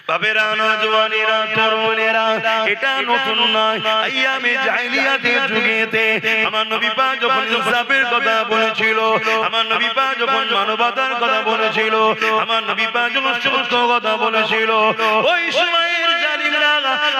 বাবেরা নওজওয়ানেরা তরুণেরা এটা নতুন নয় আইয়ামে জাহেলিয়াতের যুগেতে আমার নবী পাক যখন ইনসাফের কথা বলেছিল আমার নবী পাক যখন মানবতার কথা বলেছিল আমার নবী পাক যখন সত্য কথা বলেছিল ওই সময়ের জালিমরা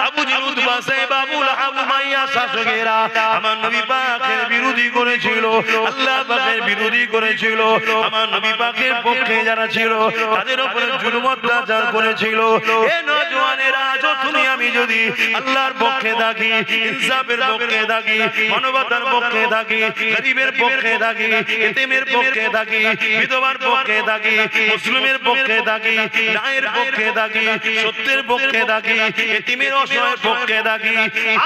আবু জেহেল উতবা সাইবা আবু লাহাব উমাইয়া শাসকেরা আমার নবী পাকের বিরোধী করেছিল আল্লাহ পাকের বিরোধী করেছিল আমার নবী পাকের পক্ষে যারা ছিল তাদের উপরে জুলুম অত্যাচার করেছিল এ নওজওয়ানেরা আজ তুমি আমি যদি আল্লাহর পক্ষে থাকি ইনসাফের পক্ষে থাকি মানবতার পক্ষে থাকি গরিবের পক্ষে থাকি এতিমের পক্ষে থাকি বিধবার পক্ষে থাকি মুসলিমের পক্ষে থাকি ন্যায়ের পক্ষে থাকি সত্যের পক্ষে থাকি এতিমের অসহায়ের পক্ষে থাকি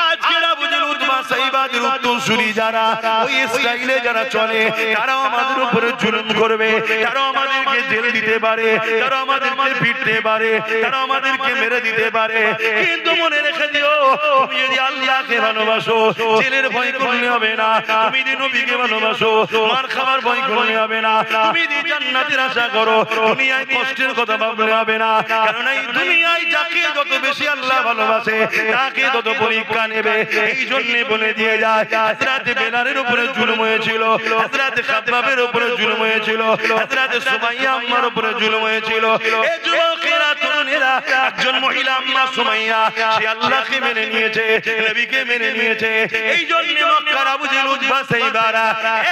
আজকের আবু জেহেল উতবা সাইবাদের উত্তরসূরি যারা ওই স্টাইলে যারা চলে তারাও আমাদের উপরে জুলুম করবে তারাও আমাদেরকে জেল দিতে পারে তারাও আমাদেরকে পিটতে পারে তারাও আমাদেরকে মেরে দিতে পারে কিন্তু মনে রেখে দিও তুমি যদি আল্লাহকে ভালোবাসো জেলের ভয় করলে হবে না তুমি যদি নবীকে ভালোবাসো মার খাবার ভয় করলে হবে না তুমি যদি জান্নাতের আশা করো দুনিয়ায় কষ্টের কথা ভাবলে হবে না কারণ এই দুনিয়ায় যাকে যত বেশি আল্লাহ ভালোবাসে তাকে তত পরীক্ষা নেবে এই জন্য বলে দিয়ে যায় হযরত বেলালের উপরে জুলুম হয়েছিল হযরত খাব্বাবের উপরে জুলুম হয়েছিল হযরত সুমাইয়া আম্মার উপরে জুলুম হয়েছিল এই যুবকেরা তরুণেরা একজন মহিলা আম্মা সুমাইয়া সে আল্লাহকে মেনে নিয়েছে নবীকে মেনে নিয়েছে এই জন্য মক্কার আবু জেহেল উতবা সাইবারা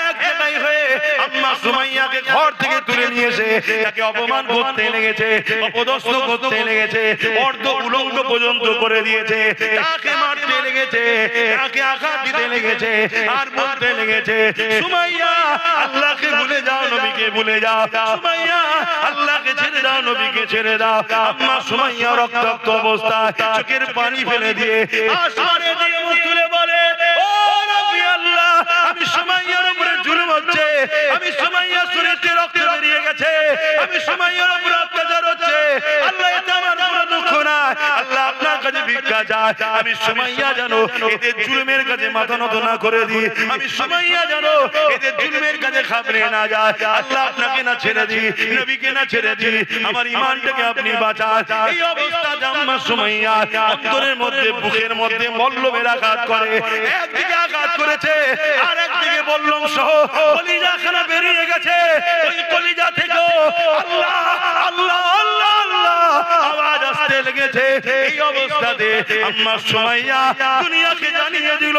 এক জায়গায় হয়ে আম্মা সুমাইয়াকে ঘর থেকে তুলে নিয়ে এসে তাকে অপমান করতে লেগেছে অপদস্থ করতে লেগেছে অর্ধ উলঙ্গ পর্যন্ত করে দিয়েছে তাকে মারতে লেগেছে তাকে আঘাত দিতে লেগেছে আর বলতে লেগেছে সুমাইয়া আল্লাহকে ভুলে যাও নবীকে ভুলে যাও সুমাইয়া আল্লাহকে ছেড়ে দাও নবীকে ছেড়ে দাও আম্মা সুমাইয়া রক্তাক্ত অবস্থায় চোখের পানি ফেলে দিয়ে আসমানে দিয়ে মুখ তুলে বলে ও নবী আল্লাহ আমি সুমাইয়ার উপরে জুলুম হচ্ছে আমি সুমাইয়ার শরীরে রক্ত বেরিয়ে গেছে আমি সুমাইয়ার উপরে অত্যাচার হচ্ছে আল্লাহ এটা আমার কোনো দুঃখ না আল্লাহ আপনার কাছে ভিক্ষা চাই আমি সুমাইয়া জানো এদের জুলুমের কাছে মাথা নত না করে দিই আমি সুমাইয়া জানো এদের জুলুমের কাছে খাবরে না যায় আল্লাহ আপনাকে না ছেড়ে দিই নবীকে না ছেড়ে দিই আমার ঈমানটাকে আপনি বাঁচান এই অবস্থা আম্মা সুমাইয়া অন্তরের মধ্যে বুকের মধ্যে মল্লমের আঘাত করে একদিকে আঘাত করেছে আর একদিকে বল্লম সহ কলিজাখানা বেরিয়ে গেছে ওই কলিজা থেকে আল্লাহ আল্লাহ আল্লাহ আল্লাহ আওয়াজ আসতে লেগেছে এই অবস্থাতে আম্মা সুমাইয়া দুনিয়াকে জানিয়ে দিল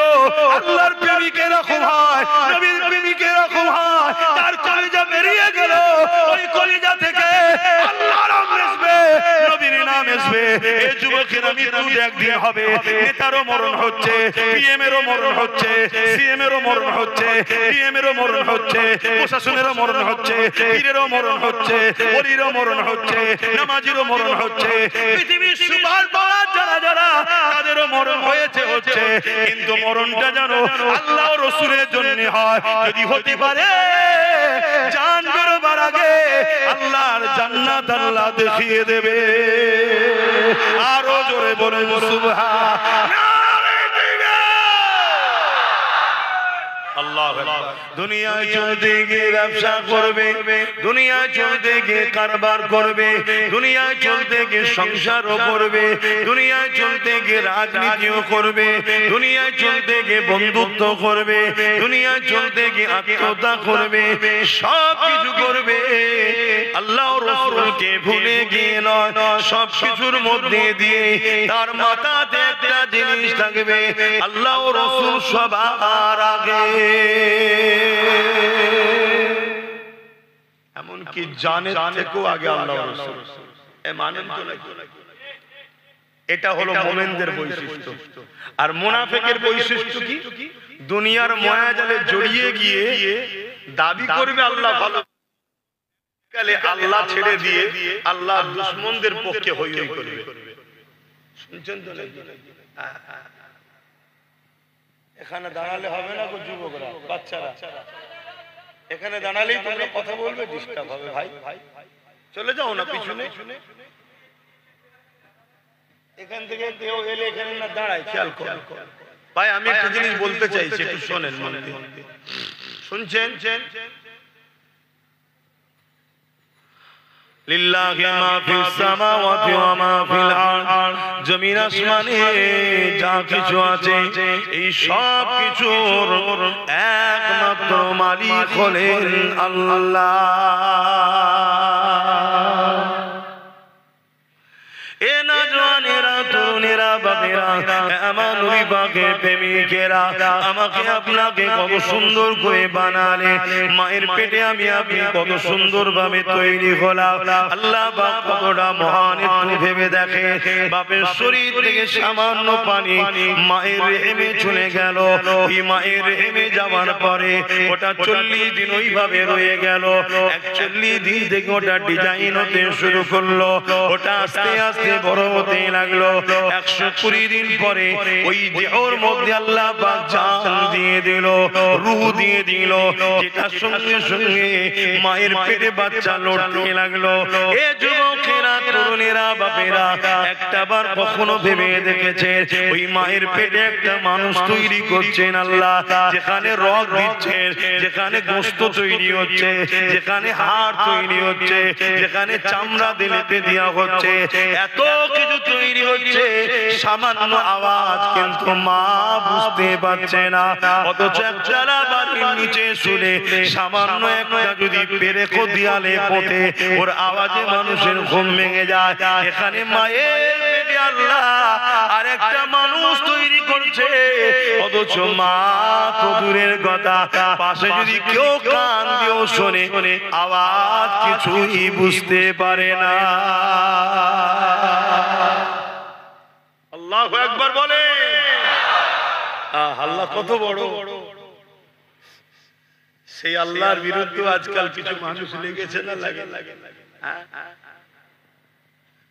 আল্লাহর প্রেমিকেরা খুব হয় নবীর প্রেমিকেরা খুব হয় তার কলিজা বেরিয়ে গেল ওই কলিজা থেকে আল্লাহর নাম আসবে নবীর নাম আসবে এই যুবকেরা মৃত্যু একদিন হবে নেতারও মরণ হচ্ছে পিএমেরও মরণ হচ্ছে সিএমেরও মরণ হচ্ছে ডিএমেরও মরণ হচ্ছে প্রশাসনেরও মরণ হচ্ছে পীরেরও মরণ হচ্ছে ওলিরও মরণ হচ্ছে নামাজিরও মরণ হচ্ছে পৃথিবীর সুপার পাওয়ার যারা যারা তাদেরও মরণ হয়েছে হচ্ছে কিন্তু মরণটা জানো আল্লাহ ও রাসূলের জন্য হয় যদি হতে পারে জান বেরোবার আগে আল্লাহর জান্নাত আল্লাহ দেখিয়ে দেবে আরো জোরে বলেন সুবহানাল্লাহ দুনিয়ায় চলতে গিয়ে ব্যবসা করবে দুনিয়ায় চলতে গিয়ে কারবার করবে দুনিয়ায় চলতে গিয়ে সংসারও করবে দুনিয়ায় চলতে গিয়ে রাজনীতিও করবে দুনিয়ায় চলতে গিয়ে বন্ধুত্ব করবে দুনিয়ায় চলতে গিয়ে আত্মীয়তা করবে সব কিছু করবে আল্লাহ রাসূলকে ভুলে গিয়ে নয় সব কিছুর মধ্যে দিয়ে তার মাথাতে একটা জিনিস থাকবে আল্লাহ রাসূল সবার আগে এমনকি জানের থেকেও আগে আল্লাহ রাসূল মানেন তো নাকি এটা হলো মুমিনদের বৈশিষ্ট্য আর মুনাফিকের বৈশিষ্ট্য কি দুনিয়ার মায়াজালে জড়িয়ে গিয়ে দাবি করবে আল্লাহ ভালো কালে আল্লাহ ছেড়ে দিয়ে আল্লাহ দুশমনদের পক্ষে হই হই করবে শুনছেন তো নাকি এখানে দাঁড়ালে হবে না গো যুবকরা বাচ্চারা এখানে দাঁড়ালেই তোমরা কথা বলবে ডিস্টার্ব হবে ভাই চলে যাও না পিছনে এখান থেকে কেউ এলে এখানে না দাঁড়ায় খেয়াল করো ভাই আমি একটা জিনিস বলতে চাইছি একটু শোনেন মন দিয়ে শুনছেন লিল্লাহি মা ফিস সামাওয়াতি ওয়া মা ফিল আরদ, জমিন আসমানে যা কিছু আছে এই সব কিছুর একমাত্র মালিক হলেন আল্লাহ। এ নওজওয়ানেরা, তরুণেরা, বাপেরা, আমার নবী পাকের প্রেমিকেরা, আমাকে আপনাকে কত সুন্দর করে বানালে, মায়ের পেটে আমি আপনি কত সুন্দর ভাবে তৈরি হলাম। আল্লাহ পাক কতটা মহান একটু ভেবে দেখে। বাপের শরীর থেকে সামান্য পানি মায়ের রেহেমে চলে গেল। এই মায়ের রেহেমে যাওয়ার পরে ওটা 40 দিন ওইভাবে রয়ে গেল। 41 দিন থেকে ওটা ডিজাইন হতে শুরু করলো। ওটা আস্তে আস্তে বড় হতে লাগলো। 120 দিন পরে ওই দেহর মধ্যে আল্লাহ পাক জান দিয়ে দিল, রূহ দিয়ে দিল, যেটার সঙ্গে সঙ্গে মায়ের পেটে বাচ্চা লড়তে লাগলো। এ যুবকেরা, তরুণেরা, বাপেরা, একটাবার কখনো ভেবে দেখেছে ওই মায়ের পেটে একটা মানুষ তৈরি করছেন আল্লাহ, যেখানে রগ দিচ্ছেন, যেখানে গোশত তৈরি হচ্ছে, যেখানে হাড় তৈরি হচ্ছে, যেখানে চামড়া দিলেতে দেওয়া হচ্ছে, এত কিছু তৈরি হচ্ছে, সামান্য আওয়াজ কিন্তু মা বুঝতে পারছে না। অথচ একচালা বাড়ির নিচে শুনে সামান্য একটা যদি পেরেকো দিয়ালে পোতে, ওর আওয়াজে মানুষের ঘুম ভেঙে যায়। এখানে মায়ের পেটে আল্লাহ আর একটা মানুষ তৈরি করছে, অথচ মা তো দূরের কথা, পাশে যদি কেউ কান দিয়েও শোনে আওয়াজ কিছুই বুঝতে পারে না। আল্লাহু আকবার বলে। আল্লাহ কত বড়। সেই আল্লাহর বিরুদ্ধে আজকাল কিছু মানুষ লেগেছে না লাগে?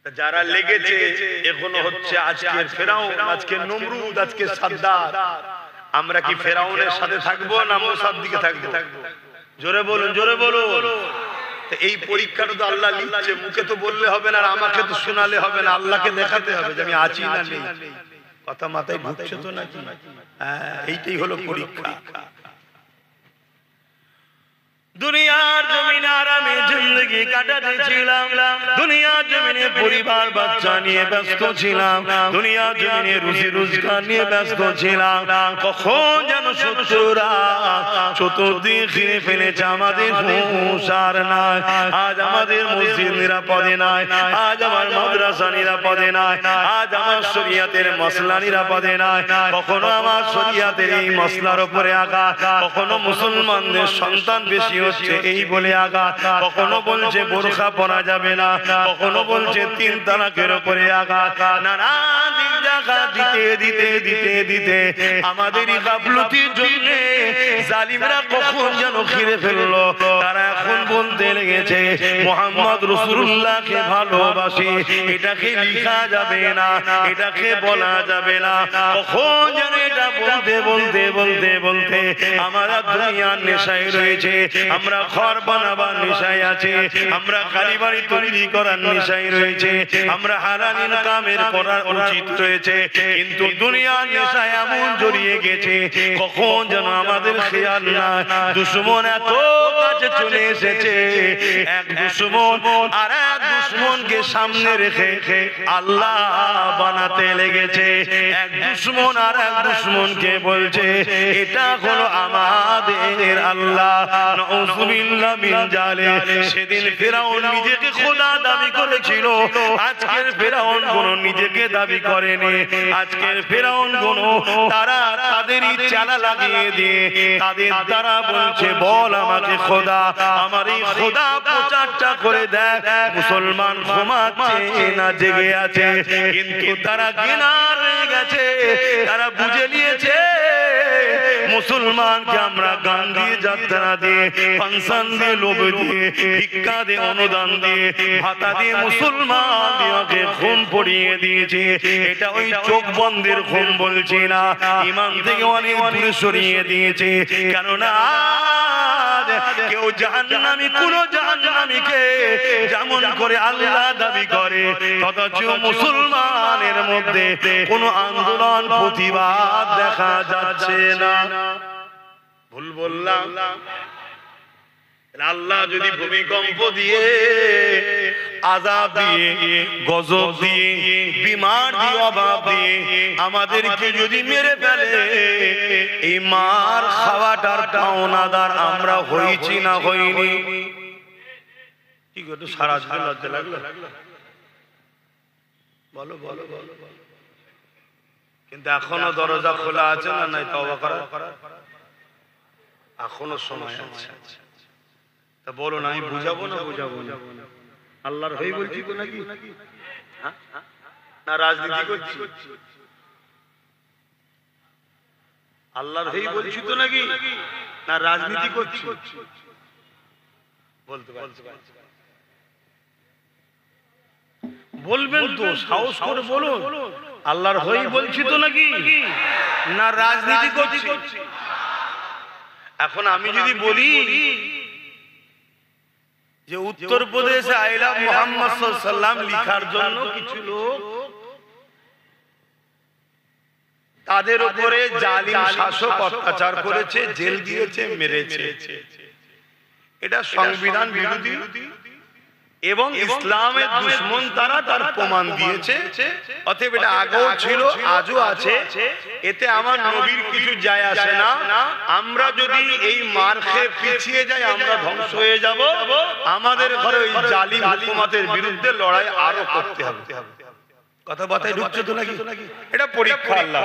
যারা লেগেছে এখনো হচ্ছে আজকের ফেরাউন, আজকের নমরুদ, আজকের সাদ্দাত। আমরা কি ফেরাউনের সাথে থাকবো না মুসার দিকে থাকবো? জোরে বলুন, জোরে বলুন। এই পরীক্ষাটা তো আল্লাহ নিচ্ছে, মুখে তো বললে হবে না, আর আমাকে তো শোনালে হবে না, আল্লাহকে দেখাতে হবে যে আমি আছি না নেই। কথা মাথায় ঢুকছে তো নাকি? এইটাই হলো পরীক্ষা। দুনিয়ার জমিনে আরামে জিন্দেগি কাটাতেছিলাম, দুনিয়ার জমিনে পরিবার বাচ্চা নিয়ে ব্যস্ত ছিলাম, দুনিয়ার জমিনে রুজি রোজগার নিয়ে ব্যস্ত ছিলাম। কখন যেন শত্রুরা চতুর্দিক ঘিরে ফেলেছে, আমাদের হুঁশ আর নাই। আজ আমাদের মসজিদ নিরাপদে নাই, আজ আমার মাদ্রাসা নিরাপদে নাই, আজ আমার শরিয়াতের মসলা নিরাপদে নাই। কখনো আমার শরিয়াতের এই মসলার উপরে আঘাত, কখনো মুসলমানদের সন্তান বেশি হচ্ছে এই বলে আঘাত, কখনো বলছে বোরখা পরা যাবে না, কখনো বলছে 3 তালাকের উপরে আঘাত। নানা দিক আঘাত দিতে দিতে দিতে দিতে আমাদেরই গাফলতির জন্য জালিমরা কখন যেন ঘিরে ফেললো। তারা এখন বলতে লেগেছে মুহাম্মদ রাসূলুল্লাহকে ভালোবাসি, এটাকে লেখা যাবে না, এটাকে বলা যাবে না। কখন যেন এটা বলতে বলতে বলতে বলতে আমরা দুনিয়ার নেশায় রয়েছে, আমরা ঘর বানাবার নেশায় আছে, আমরা খালি বাড়ি তৈরি করার নেশায় রয়েছে, আমরা হালাল ইনকামের করার উচিত রয়েছে, কিন্তু দুনিয়ার নেশায় এমন জড়িয়ে গেছে কখন যেন আমাদের খেয়াল নাই। দুশমন এত কাছে চলে এসেছে, এক দুশমন আর এক দুশমনকে সামনে রেখে আল্লাহ বানাতে লেগেছে। এক দুশমন আর এক দুশমনকে বলছে এটা হলো আমাদের আল্লাহ। নাউযুবিল্লাহ মিন জালিক। সেদিন ফিরআউন নিজেকে খোদা দাবি করেছিল, আজকের ফিরআউন কোন নিজেকে দাবি করেনি। আজকের ফিরআউন কোন তারা তাদেরই চালা লাগিয়ে দিয়ে তাদের দ্বারা বলছে বল আমাকে খোদা, আমার এই খোদা প্রচারটা করে দেখ। মুসলমান ঘুমাচ্ছে না জেগে আছে, কিন্তু তারা গিনার হয়ে গেছে, তারা বুঝে নিয়েছে মুসলমানকে আমরা গান দিয়ে, যাত্রা দিয়ে, ফাংশন দিয়ে, লোভ দিয়ে, ভিক্ষা দিয়ে, অনুদান দিয়ে, ভাতা দিয়ে মুসলমানকে ঘুম পড়িয়ে দিয়েছে। এটা ওই চোখ বন্ধের ঘুম বলছি না, ইমান থেকে অনেক দূরে সরিয়ে দিয়েছে। কেননা কেউ জাহান্নামী, কোন জাহান্নামীকে যেমন করে আল্লাহ দাবি করে, অথচ মুসলমানের মধ্যে কোন আন্দোলন প্রতিবাদ দেখা যাচ্ছে না। ভুল বললাম? আল্লাহ যদি ভূমিকম্প দিয়ে, আযাব দিয়ে, গজব দিয়ে, বিমার দিয়ে, অভাব দিয়ে আমাদেরকে যদি মেরে ফেলে, এই মার খাওয়াটার পাওনাদার আমরা হইছি না হইনি? কি করতো সারা জীবন লজ্জা লাগলো? বলো বলো বলো। কিন্তু এখনো দরজা খোলা আছে না নাই তওবা করার? এখনো সময় আছে। তা বলো না, আমি বুঝাবো না বুঝাবো না? আল্লাহর হই বলছি তো নাকি? না রাজনীতি করছি? আল্লাহর হই বলছি তো নাকি? না রাজনীতি করছি? বলতে পারছি? বলবেন তো, সাহস করে বলুন। আল্লাহর হই বলছি তো নাকি? না রাজনীতি করছি? এখন আমি যদি বলি যে উত্তরপ্রদেশে আই লাভ মুহাম্মদ সাল্লাল্লাহু আলাইহি ওয়াসাল্লাম লিখার জন্য কিছু লোক তাদের উপরে জালিম শাসক অত্যাচার করেছে, জেল দিয়েছে, মেরেছে, এটা সংবিধান বিরোধী এবং ইসলামের দুশমন তারা, তার প্রমাণ দিয়েছে। অতএব এটা আগেও ছিল, আজও আছে, এতে আমার নবীর কিছু যায় আসে না। আমরা যদি এই মার খেয়ে পিছিয়ে যাই, আমরা ধ্বংস হয়ে যাব। আমাদের ঘরে ওই জালিম হুকুমতের বিরুদ্ধে লড়াই আরো করতে হবে। কথা কথায় ঢুকছে তো নাকি? এটা পরীক্ষা আল্লাহ,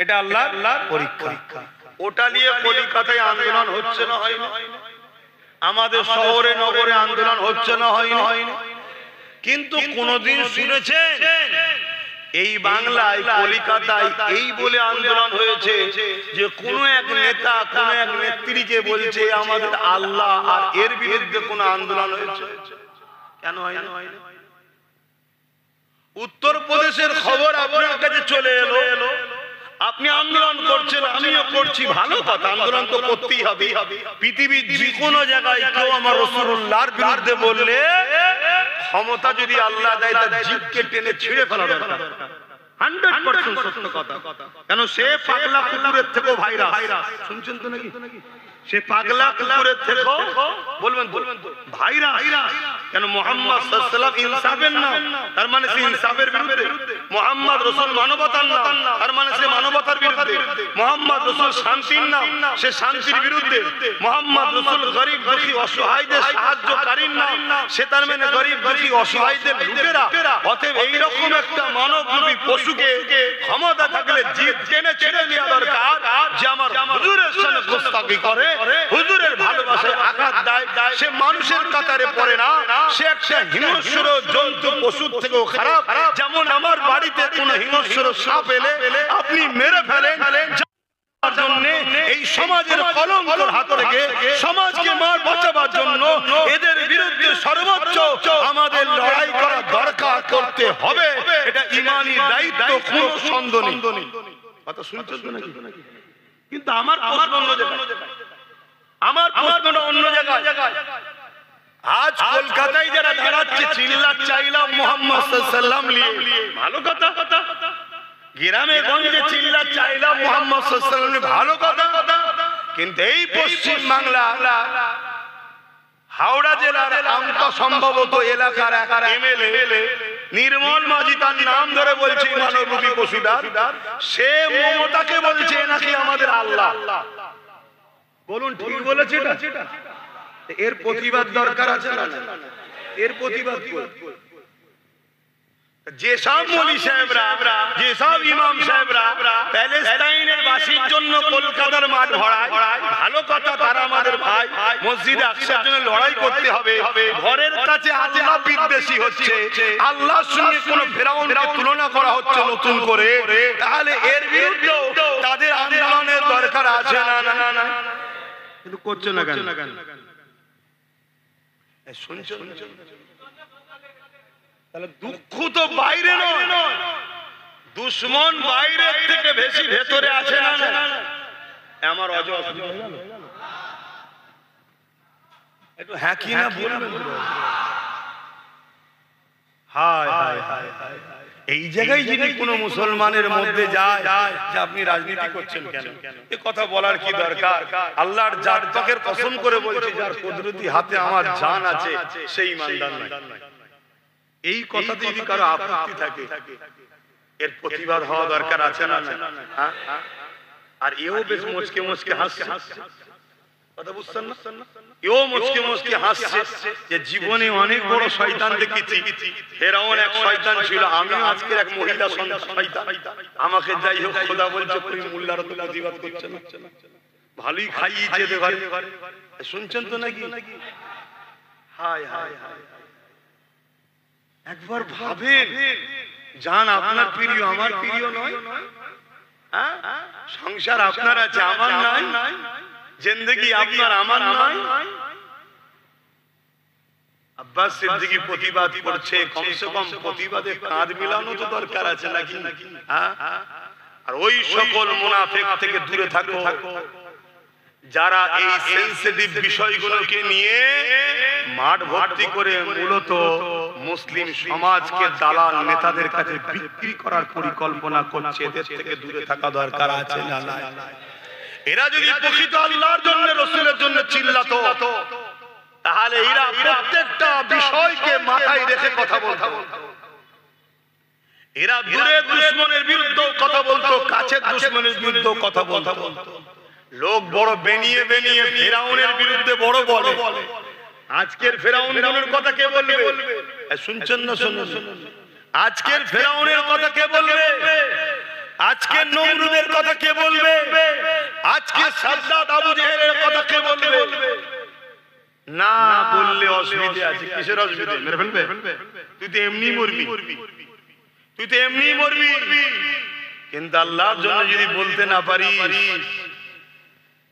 এটা আল্লাহর পরীক্ষা। ওটা নিয়ে কলিকাতায় আন্দোলন হচ্ছে না হয় না? আমাদের শহরে নগরে আন্দোলন হচ্ছে না হয়নি? কিন্তু কোনদিন শুনেছেন এই বাংলায় কলিকাতায় এই বলে আন্দোলন হয়েছে যে কোন এক নেতা কোন এক নেত্রীকে বলছে আমাদের আল্লাহ, আর এর বিরুদ্ধে কোন আন্দোলন হয়েছে? কেন হয়নি? উত্তরপ্রদেশের খবর আপনার কাছে চলে এলো, আপনি আন্দোলন করছেন, আমিও করছি, ভালো কথা, আন্দোলন তো করতেই হবে। পৃথিবীর যে কোনো জায়গায় কেউ আমার রাসূলুল্লাহর বিরুদ্ধে বললে ক্ষমতা যদি আল্লাহ দেয় তার জিভকে টেনে ছিঁড়ে ফেলা দরকার। 100% সত্য কথা। কেন সে পাগলা কুকুরের থেকেও ভাইরাস। শুনছেন তো নাকি? সে পাগলা কুকুরের থেকেও বলবেন তো ভাইরাস। কেন মুহাম্মদ সাল্লাল্লাহু আলাইহি ওয়াসাল্লাম ইনসাফের নাম, তার মানে সে ইনসাফের বিরুদ্ধে। মুহাম্মদ রাসূল মানবতার নাম, তার মানে সে মানবতার বিরুদ্ধে। মুহাম্মদ রাসূল শান্তির নাম, সে শান্তির বিরুদ্ধে। মুহাম্মদ রাসূল গরীব দুঃখী অসহায়দের সাহায্যকারীর নাম, সে তার মানে গরীব দুঃখী অসহায়দের লুটেরা। অতএব এইরকম একটা মানবরূপী পশুকে ক্ষমতা থাকলে জিভ টেনে ছেড়ে দেওয়া দরকার, যে আমার হুজুরের সামনে গোস্তাকি করে, হুজুরের ভালোবাসায় আঘাত দেয়, সে মানুষের কাতারে পড়ে না, সে একটা হিংস্র জন্তু পশুর থেকেও খারাপ। যেমন আমার বাড়িতে কোন হিংস্র সাপ এলে আপনি মেরে ফেলেন, এই সমাজের কলঙ্কের হাত থেকে সমাজকে মার বাঁচাবার জন্য এদের বিরুদ্ধে সর্বোচ্চ আমাদের লড়াই করা দরকার, করতে হবে। এটা ঈমানি দায়িত্ব, কোনো সন্দেহ নেই। কথা শুনছেন তো নাকি? কিন্তু আমার প্রশ্ন অন্য জায়গায়, আমার প্রশ্নটা অন্য জায়গায়। আজ কলকাতায় যারা দাঁড়াচ্ছে চিল্লাম মুহাম্মদ সাল্লাল্লাহু আলাইহি ওয়াসাল্লাম নিয়ে, ভালো কথা। গ্রামে গঞ্জে চিল্লাম মুহাম্মদ সাল্লাল্লাহু আলাইহি ওয়াসাল্লাম নিয়ে, ভালো কথা। কিন্তু এই পশ্চিম বাংলা হাওড়া জেলার আমতা সম্ভবত এলাকার এক এমএলএ নির্মল মাঝি, তার নাম ধরে বলছে মানবরূপী পশুদার, সে মমতাকে বলছে নাকি আমাদের আল্লাহ। বলুন ঠিক বলেছে এটা? এর প্রতিবাদ দরকার আছে না? এর প্রতিবাদ যেসব মৌলী সাহেবরা, যেসব ইমাম সাহেবরা প্যালেস্টাইনের বাসীর জন্য কলকাতার মাঠ ভরায়, ভালো কথা, তারা আমাদের ভাই। মসজিদে আকসার জন্য লড়াই করতে হবে। ঘরের কাছে আল্লাহ বিদ্বেষী হচ্ছে, আল্লাহর সঙ্গে কোন ফেরাউনকে তুলনা করা হচ্ছে নতুন করে, তাহলে এর বিরুদ্ধে তাদের আন্দোলনের দরকার আছে না? কিন্তু করছো না কেন? শুনছো? তাহলে দুঃখ তো বাইরে নয়, দুশমন বাইরের থেকে বেশি ভেতরে আছে না? আমার অজয় একটু হ্যাঁ কি না বলবেন? হায় হায় হায় হায়, এই জায়গায় যদি কোনো মুসলমানের মধ্যে যায় যে আপনি রাজনীতি করছেন কেন, এ কথা বলার কি দরকার? আল্লাহর জাত পাকের কসম করে বলছি, যার কুদরতি হাতে আমার জান আছে সেই ইমানদার নয়। এই কথাতে যদি কারো আপত্তি থাকে, এর প্রতিবাদ হওয়া দরকার আছে না? হ্যাঁ, আর এও বেশ মুচকে মুচকে হাসছে, কথা বুঝছেন না? এও মুচকে মুচকে হাসছে যে জীবনে অনেক বড় শয়তান দেখেছি, ফেরাউন এক শয়তান ছিল, আমি আজকের এক মহিলা শয়তান, আমাকে যাই হোক খোদা বলছে কই মোল্লারা তো প্রতিবাদ করছে না, ভালোই খাইয়েছে দেবার। শুনছেন তো নাকি? হায় হায় হায়, একবার ভাবেন, জান আপনার প্রিয় আমার প্রিয় নয়, হ্যাঁ, সংসার আপনার আছে আমার নাই, জিন্দেগি আপনার আমার নয়। আব্বাস সিদ্দিকী প্রতিবাদ করছে, কমসে কম প্রতিবাদে কাঁধ মিলানো তো দরকার আছে নাকি? হ্যাঁ, আর ওই সকল মুনাফিক থেকে দূরে থাকো যারা এই সেনসিটিভ বিষয়গুলোকে নিয়ে মাঠ ভর্তি করে মূলত মুসলিম সমাজকে দালাল নেতাদের কাছে বিক্রি করার পরিকল্পনা করছে, এদের থেকে দূরে থাকা দরকার আছে না? এরা যদি প্রকৃত আল্লাহর জন্য রাসূলের জন্য চিল্লাতো, তাহলে এরা প্রত্যেকটা বিষয়কে মাথায় রেখে কথা বলতো। এরা দূরের দুশমনের বিরুদ্ধে কথা বলতো, কাছের দুশমনের বিরুদ্ধে কথা বলতো। লোক বড় বেনিয়ে বেনিয়ে ফেরাউনের বিরুদ্ধে বড় বলে, আজকের ফেরাউনের কথা কে বলবে? শুনছেন না? শুনুন, আজকের ফেরাউনের কথা কে বলবে? আজকের নমরুদের কথা কে বলবে? আজকে সাদ্দাত আবু জেহেলের কথা কে বলবে? না বললে অসুবিধা আছে। কিসের অসুবিধা? মেরে ফেলবে? তুই তো এমনি মরবি, তুই তো এমনি মরবি। কিন্তু আল্লাহর জন্য যদি বলতে না পারিস,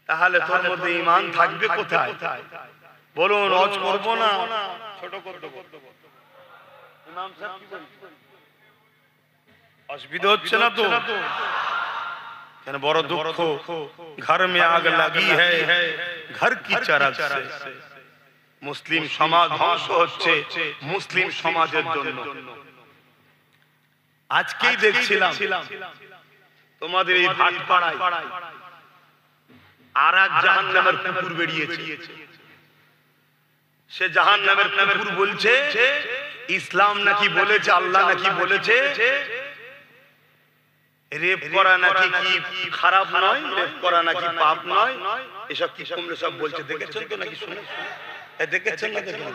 তাহলে তোর মধ্যে ঈমান থাকবে কোথায়? বলুন, হজ করবো না, ছোট করব। ইমাম সাহেব কি বলছেন? অসুবিধা হচ্ছে না তো? কেন? বড় দুঃখ, ঘর মে আগ লাগি হ্যায়, ঘর কি চরক সে। মুসলিম সমাজ ধ্বংস হচ্ছে মুসলিম সমাজের জন্য। আজকেই দেখছিলাম তোমাদের এই ভাটপাড়ায় আর এক জাহান্নামের কুকুর বেরিয়েছে। সে জাহান্নামের কুকুর বলছে ইসলাম নাকি বলেছে, আল্লাহ নাকি বলেছে রেপ করা নাকি কি খারাপ নয়, রেপ করা নাকি পাপ নয়, এসব কি তোমরা সব বলছে। দেখেছেন তো নাকি? শুনে দেখেছেন না? দেখেন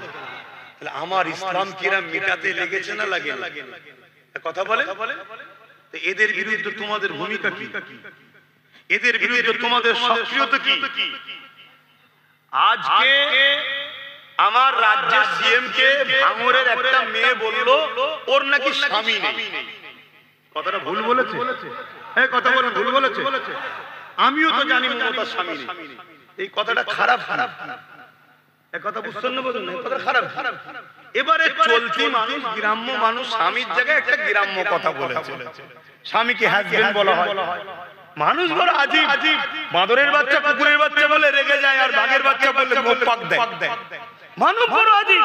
তাহলে আমার ইসলাম কিরা মিটাতে লেগেছে না লাগে? কথা বলে। এদের বিরুদ্ধে তোমাদের ভূমিকা কি? এদের বিরুদ্ধে তোমাদের সক্রিয়তা কি? আজকে আমার রাজ্যের সিএম কে ভাঙড়ের একটা মেয়ে বললো ওর নাকি স্বামী নেই। কথাটা ভুল বলেছে? হ্যাঁ, কথা বলে ভুল বলেছে। আমিও তো জানি মমতার স্বামী নেই। এই কথাটা খারাপ। কথা বুঝছেন না? বলুন, কথাটা খারাপ। এবারে চলতি মানুষ, গ্রাম্য মানুষ স্বামীর জায়গায় একটা গ্রাম্য কথা বলেছে। স্বামীকে হাজবেন্ড বলা হয়। মানুষ বড় আজীব। বাঁদরের বাচ্চা কুকুরের বাচ্চা বলে রেগে যায়, আর বাঘের বাচ্চা বললে মুখ পাক দেয়। মানুষ বড় আজীব।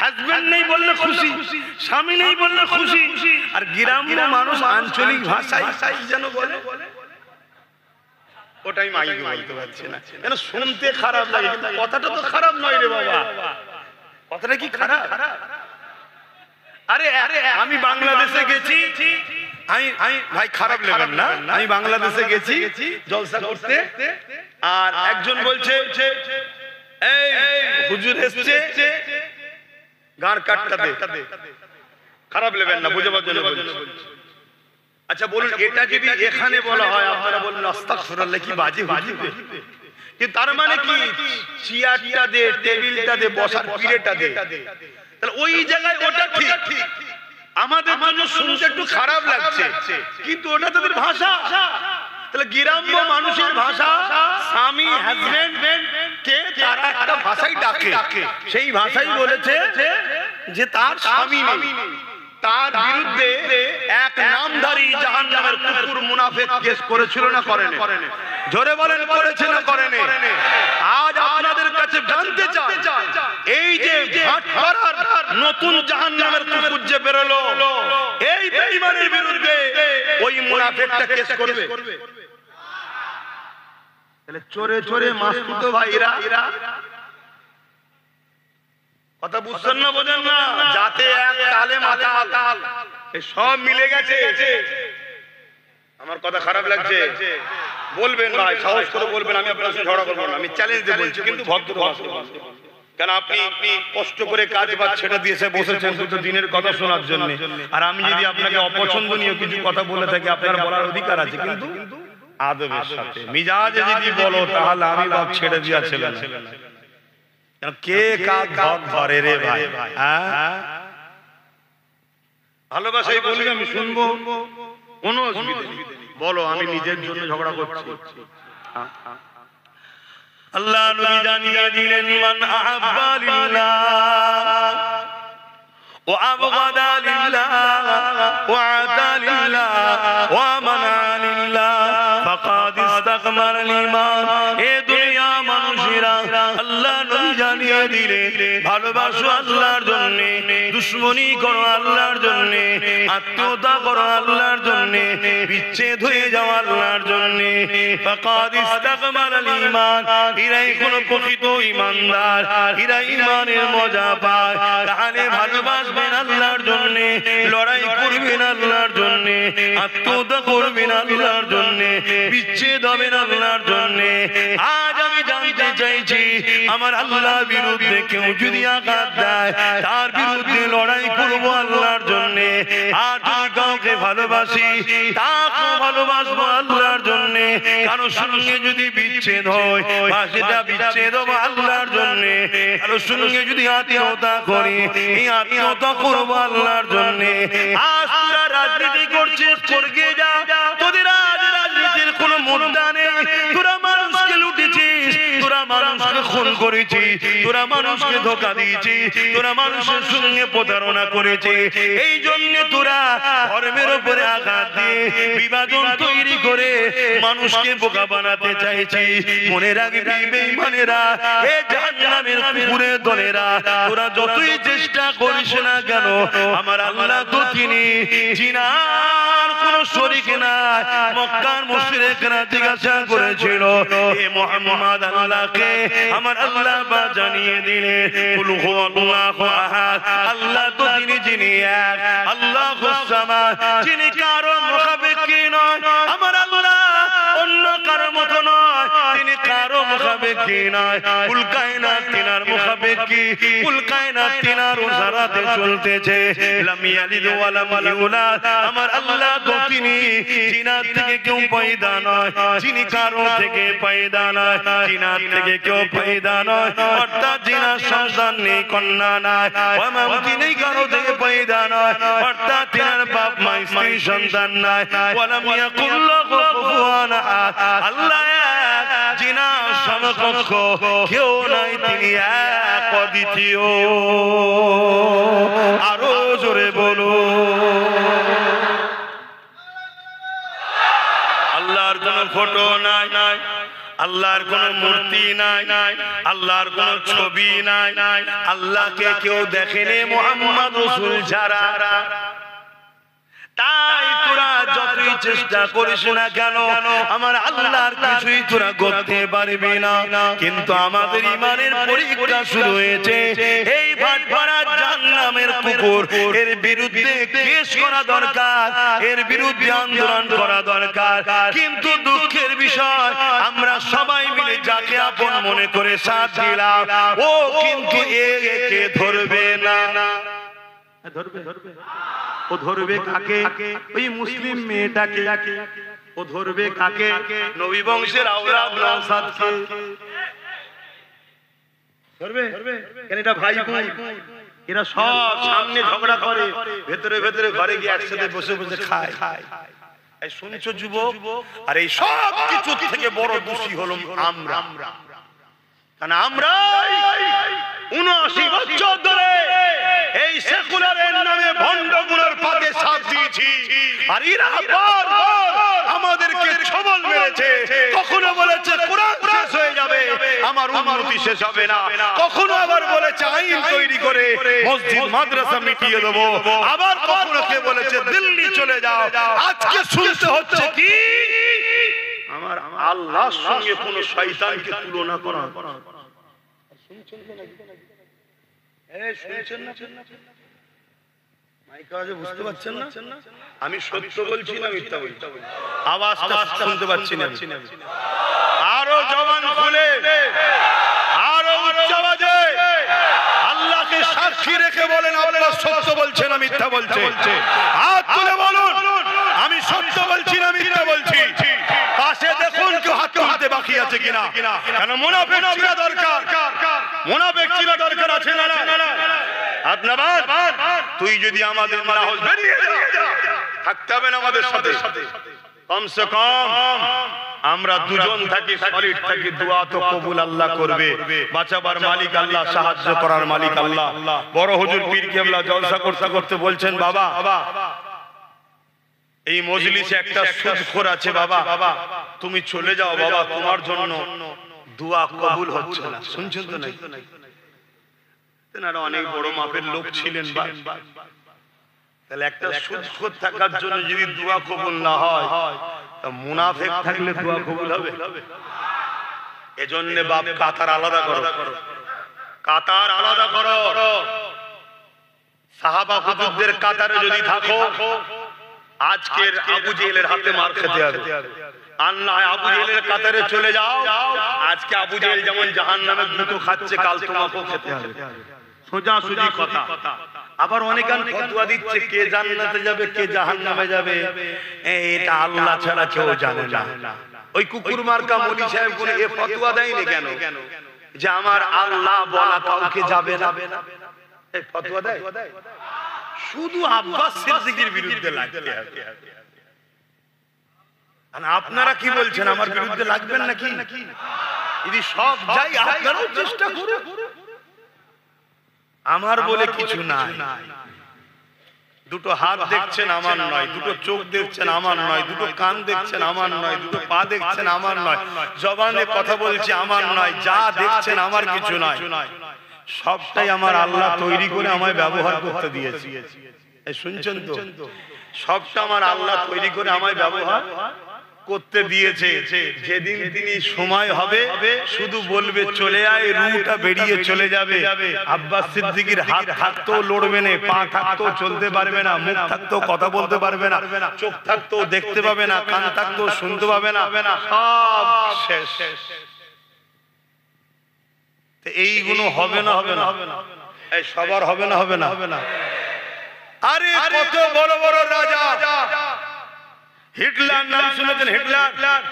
হাজবেন্ড নেই বললে খুশি, স্বামী নেই বললে খুশি, আর গ্রাম্য মানুষ আঞ্চলিক ভাষায় যেন বলে ওটাই মাইকে বলতে পারছে না। কেন? শুনতে খারাপ লাগে, কিন্তু কথাটা তো খারাপ নয় রে বাবা। কথাটা কি খারাপ? আরে আমি বাংলাদেশে গেছি, আমি ভাই খারাপ লেবেন না, আমি বাংলাদেশে গেছি জলসা করতে, আর একজন বলছে এই হুজুর এসছে গাঁর কাটটা দে। খারাপ লেবেন না, বুঝাবার জন্য বলছি। আচ্ছা বলুন, এটা যদি এখানে বলা হয় আপনারা বলুন আস্তাগফিরুল্লাহ, কি বাজে হুজুর। কিন্তু তার মানে কি? চেয়ারটা দে, টেবিলটা দে, বসার পিড়েটা দে। তাহলে ওই জায়গায় ওটা ঠিক। আমাদের জন্য শুনতে একটু খারাপ লাগছে, কিন্তু ওটা তাদের ভাষা। তাহলে গ্রাম্য মানুষের ভাষা, স্বামী হাজবেন্ড কে তারা একটা ভাষাই ডাকে, সেই ভাষাই বলেছে যে তার স্বামী নেই। তার বিরুদ্ধে এক নামধারী জাহান্নামের কুকুর মুনাফিক কেস করেছিল না করেনি? জোরে বলেন, করেছে না করেনি? আজ আপনাদের কাছে জানতে চাই, এই এই যে ভাটপাড়ার নতুন জাহান্নামের কুকুর যে বেরোলো, এই বেঈমানের বিরুদ্ধে ওই মুনাফিকটা কেস করবে। তাহলে চোরে চোরে মাসতুত ভাইরা, কথা বুঝছেন না, বোঝেন না? যাতে এক তালে মাতাল এই সব মিলে গেছে। আমার কথা খারাপ লাগছে বলবেন ভাই, সাহস করে বলবেন, আমি আপনার সাথে ঝগড়া করবো না, আমি চ্যালেঞ্জ দিয়ে বলছি, কিন্তু ভদ্র ভাষায়। কেন আপনি কষ্ট করে কাজ বাজ ছেড়ে দিয়েছে বসেছেন শুধু দিনের কথা শোনার জন্য, আর আমি যদি আপনাকে অপছন্দনীয় কিছু কথা বলে থাকি আপনার বলার অধিকার আছে, কিন্তু আদবের সাথে মিজাজে যদি বলো তাহলে আমি বাপ ছেড়ে দিয়া ছিলেন। কে কাজ ভাগ ধরে রে ভাই? ভালোবাসাই বলবি, আমি শুনবো, কোনো অসুবিধা নেই, বলো, আমি নিজের জন্য ঝগড়া করছি। আল্লাহ নবী জানিয়ে দিলেন, মান আহাব্বা লিল্লাহ ওয়া আবগাদা লিল্লাহ ওয়া আতা লিল্লাহ ওয়া মানা লিল্লাহ ফাকাদ ইসতাকমালাল ঈমান। এ দুনিয়া মানুষেরা, আল্লাহ নবী জানিয়ে দিলেন, ভালোবাসো আল্লাহর জন্য, দুশমনি করো আল্লাহর জন্য, আত্মীয়তা করো আল্লাহর জন্য, বিচ্ছেদ হয়ে যাও আল্লাহর জন্য। ফাকাদ ইসতাকমালাল ঈমান, এরাই কোন প্রকৃত ঈমানদার, এরা ঈমানের মজা পায়। তাহলে ভালোবাসবেন আল্লাহর জন্য, লড়াই করবেন আল্লাহর জন্য, আত্মীয়তা করবেন আল্লাহর জন্য, বিচ্ছেদ হবেন আল্লাহর জন্য। আজ আমি জানতে চাইছি, আমার আল্লাহর বিরুদ্ধে কেউ যদি আঘাত দেয়, তার বিরুদ্ধে লড়াই করব আল্লাহর জন্য। আর যদি কাউকে ভালোবাসি, তাকেও ভালোবাসবো আল্লাহর জন্য। কারোর সঙ্গে যদি বিচ্ছেদ হয়, সেটা বিচ্ছেদ হবে আল্লাহর জন্য। কারোর সঙ্গে যদি আত্মীয়তা করি, এই আত্মীয়তা করবো আল্লাহর জন্য। আজ তোরা রাজনীতি করছিস, স্বর্গে যা, তোদের আজ রাজনীতির কোনো মুদ্রা নেই। তোরা মানুষকে লুটেছিস, তোরা মানুষকে খুন করেছিস, তোরা মানুষকে ধোঁকা দিয়েছিস, তোরা মানুষের সঙ্গে প্রতারণা করেছিস। এই জন্য তোরা ধর্মের উপরে আঘাত দিয়ে বিভাজন তৈরি করে মানুষকে বোকা বানাতে চাইছিস। মনে রাখবি বেঈমানেরা, এ জাহান্নামের কুকুরের দলেরা, তোরা যতই চেষ্টা করিস না কেন, আমার আল্লাহ তো তিনি জিনার কোন শরীক নাই। মক্কার মুশরিকরা জিজ্ঞাসা করেছিল, হে মুহাম্মদ, আল্লাহকে আমার আল্লাহ বা জানিয়ে দিলেন, কুল হুয়াল্লাহু আহাদ, আল্লাহ তো তিনি যিনি এক, আল্লাহুস সামাদ, যিনি কারো মুখাপেক্ষী নয়। আমার আল্লাহ অন্য কারো মতো নয়, তিনি কারো মুখাপেক্ষী নয়। কুল কায়নাত তিনার মুখাপেক্ষী, কুল কায়নাত তিনার ওসারাতে চলতেছে। লাম ইয়ালিদ ওয়া লাম ইউলাদ, আমার আল্লাহ তো তিনি জিনাত থেকে কেউ পয়দা নয়, যিনি কারো থেকে পয়দা নয়, জিনাত থেকে কেউ পয়দা নয়, অর্থাৎ জিনার সন্তান নেই, কন্যা নাই, ওয়ামাম তিনি কারো থেকে পয়দা নয়, অর্থাৎ তিনার বাপ মা স্ত্রী সন্তান নাই। ওয়ালাম ইয়াকুল লাহু কুফুয়ান আহাদ, আল্লাহ এক, জিনার সমকক্ষ কেউ নাই, তিনি এক অদ্বিতীয়। আরো জোরে বলো, আল্লাহর কোন ফটো নাই, আল্লাহর কোন মূর্তি নাই, আল্লাহর কোন ছবি নাই, আল্লাহকে কেউ দেখেনি মুহাম্মদ রাসূল ছাড়া। তাই তোরা যতই চেষ্টা করিস না কেন, আমার আল্লাহর কিছুই তোরা করতে পারবি না। কিন্তু আমাদের ঈমানের পরীক্ষা শুরু হয়েছে। এই ভাটপাড়ার জাহান্নামের কুকুর, এর বিরুদ্ধে কেস করা দরকার, এর বিরুদ্ধে আন্দোলন করা দরকার। কিন্তু দুঃখের বিষয়, আমরা সবাই মিলে যাকে আপন মনে করে সাথ দিলাম, ও কিন্তু একে ধরবে না। ধরবে, ও ধরবে কাকে? ওই মুসলিম মেয়েটাকে। ও ধরবে কাকে? নবী বংশের আওলাদ নওশাদকে ধরবে। কেন এটা ভাই ভাই, এরা সব সামনে ঝগড়া করে, ভেতরে ভেতরে ঘরে গিয়ে একসাথে বসে বসে খায়। এই শুনছো যুবক? আর এই সব কিছু থেকে বড় দোষী হলো আমরা। কারণ আমরা ৭৯ বছর ধরে এই সেকুলারের নামে ভণ্ডগুলোর পাতে সাথ দিয়েছি, আর এরা আমাদেরকে ছবল মেরেছে। কখনো বলেছে কোরআন শেষ হয়ে যাবে, আমার উন্নতি শেষ হবে না। কখনো আবার বলেছে আইন তৈরি করে মসজিদ মাদ্রাসা মিটিয়ে দেবো, আবার কখনো কে বলেছে দিল্লি চলে যাও। আজকে শুনতে হচ্ছে কি আমার আল্লাহর সঙ্গে কোন শয়তানকে তুলনা করা। শুনছেন তো নাকি? শুনছেন না? মাইক আওয়াজে বুঝতে পারছেন না? আমি সত্য বলছি না মিথ্যা বলছি? আওয়াজটা শুনতে পাচ্ছি না। আরো জবান খুলে, আরো উচ্চ আওয়াজে আল্লাহকে সাক্ষী রেখে বলেন আপনারা সত্য বলছেন না মিথ্যা বলছেন? হাত তুলে বলুন আমি সত্য বলছি না মিথ্যা বলছি। পাশে দেখুন কেউ হাত তুলতে বাকি আছে কিনা। কেন মুনাফিক চিনা দরকার, মুনাফিক চিনা দরকার আছে না? আপনার তুই যদি আমাদের না হোস বেরিয়ে যা, থাকতে হবে না আমাদের সাথে। কমসে কম আমরা দুজন থাকি, সলিড থাকি, দোয়া তো কবুল আল্লাহ করবে। বাঁচাবার মালিক আল্লাহ, সাহায্য করার মালিক আল্লাহ। বড় হুজুর পীর কেবলা জলসা করতে করতে বলছেন বাবা এই মজলিসে একটা সুদখোর আছে বাবা, তুমি চলে যাও বাবা, তোমার জন্য দোয়া কবুল হচ্ছে না। শুনছেন তো নাকি? তেনারা অনেক বড় মাপের লোক ছিলেন। তাহলে একটা সুদখোর থাকার জন্য যদি দোয়া কবুল না হয়, তা মুনাফিক থাকলে দোয়া কবুল হবে? এজন্য বাপ কাতার আলাদা করো, কাতার আলাদা করো। সাহাবা হুজুরদের কাতারে যদি থাকো, আজকের আবু জেহেলের হাতে মার খেতে হবে। আর না আবু জেহেলের কাতারে চলে যাও, আজকে আবু জেহেল যেমন জাহান্নামে গুঁতো খাচ্ছে, কাল তোমাকেও খেতে হবে। সোজাসুজি কথা। আবার অনেকান ফতোয়া দিচ্ছে কে জান্নাতে যাবে কে জাহান্নামে যাবে, এটা আল্লাহ ছাড়া কেউ জানে না। ওই কুকুর মার্কা মলি সাহেব কোন এ ফতোয়া দেয়নি কেন যে আমার আল্লাহ বলা কাউকে যাবে না? এই ফতোয়া দেয় শুধু আব্বাস সিদ্দিকীর বিরুদ্ধে লাগতে হবে। আপনারা কি বলছেন, আমার বিরুদ্ধে লাগবেন নাকি? যদি সব যাই আপনারাও চেষ্টা করুন। আমার বলে কিছু নাই। দুটো হাত দেখছেন আমার নয়, দুটো চোখ দেখছেন আমার নয়, দুটো কান দেখছেন আমার নয়, দুটো পা দেখছেন আমার নয়, জবানে কথা বলছি আমার নয়, যা দেখছেন আমার কিছু নয়। সবটাই আমার আল্লাহ তৈরি করে আমায় ব্যবহার করতে দিয়েছে। শুনছেন তো? সবটা আমার আল্লাহ তৈরি করে আমায় ব্যবহার করতে দিয়েছে। যেদিন তিনি সময় হবে শুধু বলবে চলে আয়, রুটা বেরিয়ে চলে যাবে। আব্বাস সিদ্দিকীর হাত থাকতেও লড়বে না, পা থাকতেও চলতে পারবে না, মুখ থাকতেও কথা বলতে পারবে না, চোখ থাকতেও দেখতে পাবে না, কান থাকতেও শুনতে পাবে না, সব শেষ। এইগুলো হবে না? হবে না? এই সবার হবে না? হবে না? আরে কত বড় বড় রাজা, হিটলার নাম শুনেছেন? হিটলার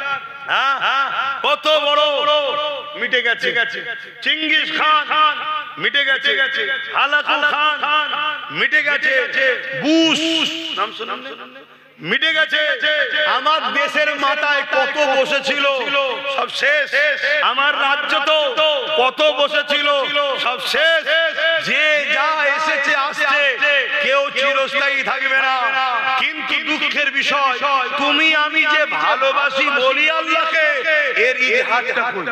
কত বড়, মিটে গেছে। চিঙ্গিস খান মিটে গেছে, হালাকু খান মিটে গেছে, বুশ নাম শুনেন মিটে গেছে। আমার দেশের মাথায় কত বসেছিল সব শেষ। আমার রাজ্য তো কত বসেছিল সব শেষ। যে যা এসেছে আসছে, কেউ চিরস্থায়ী থাকবে না। কিন্তু দুঃখের বিষয়, তুমি আমি যে ভালোবাসি বলি আল্লাহকে, এর ইতিহাসটা কই?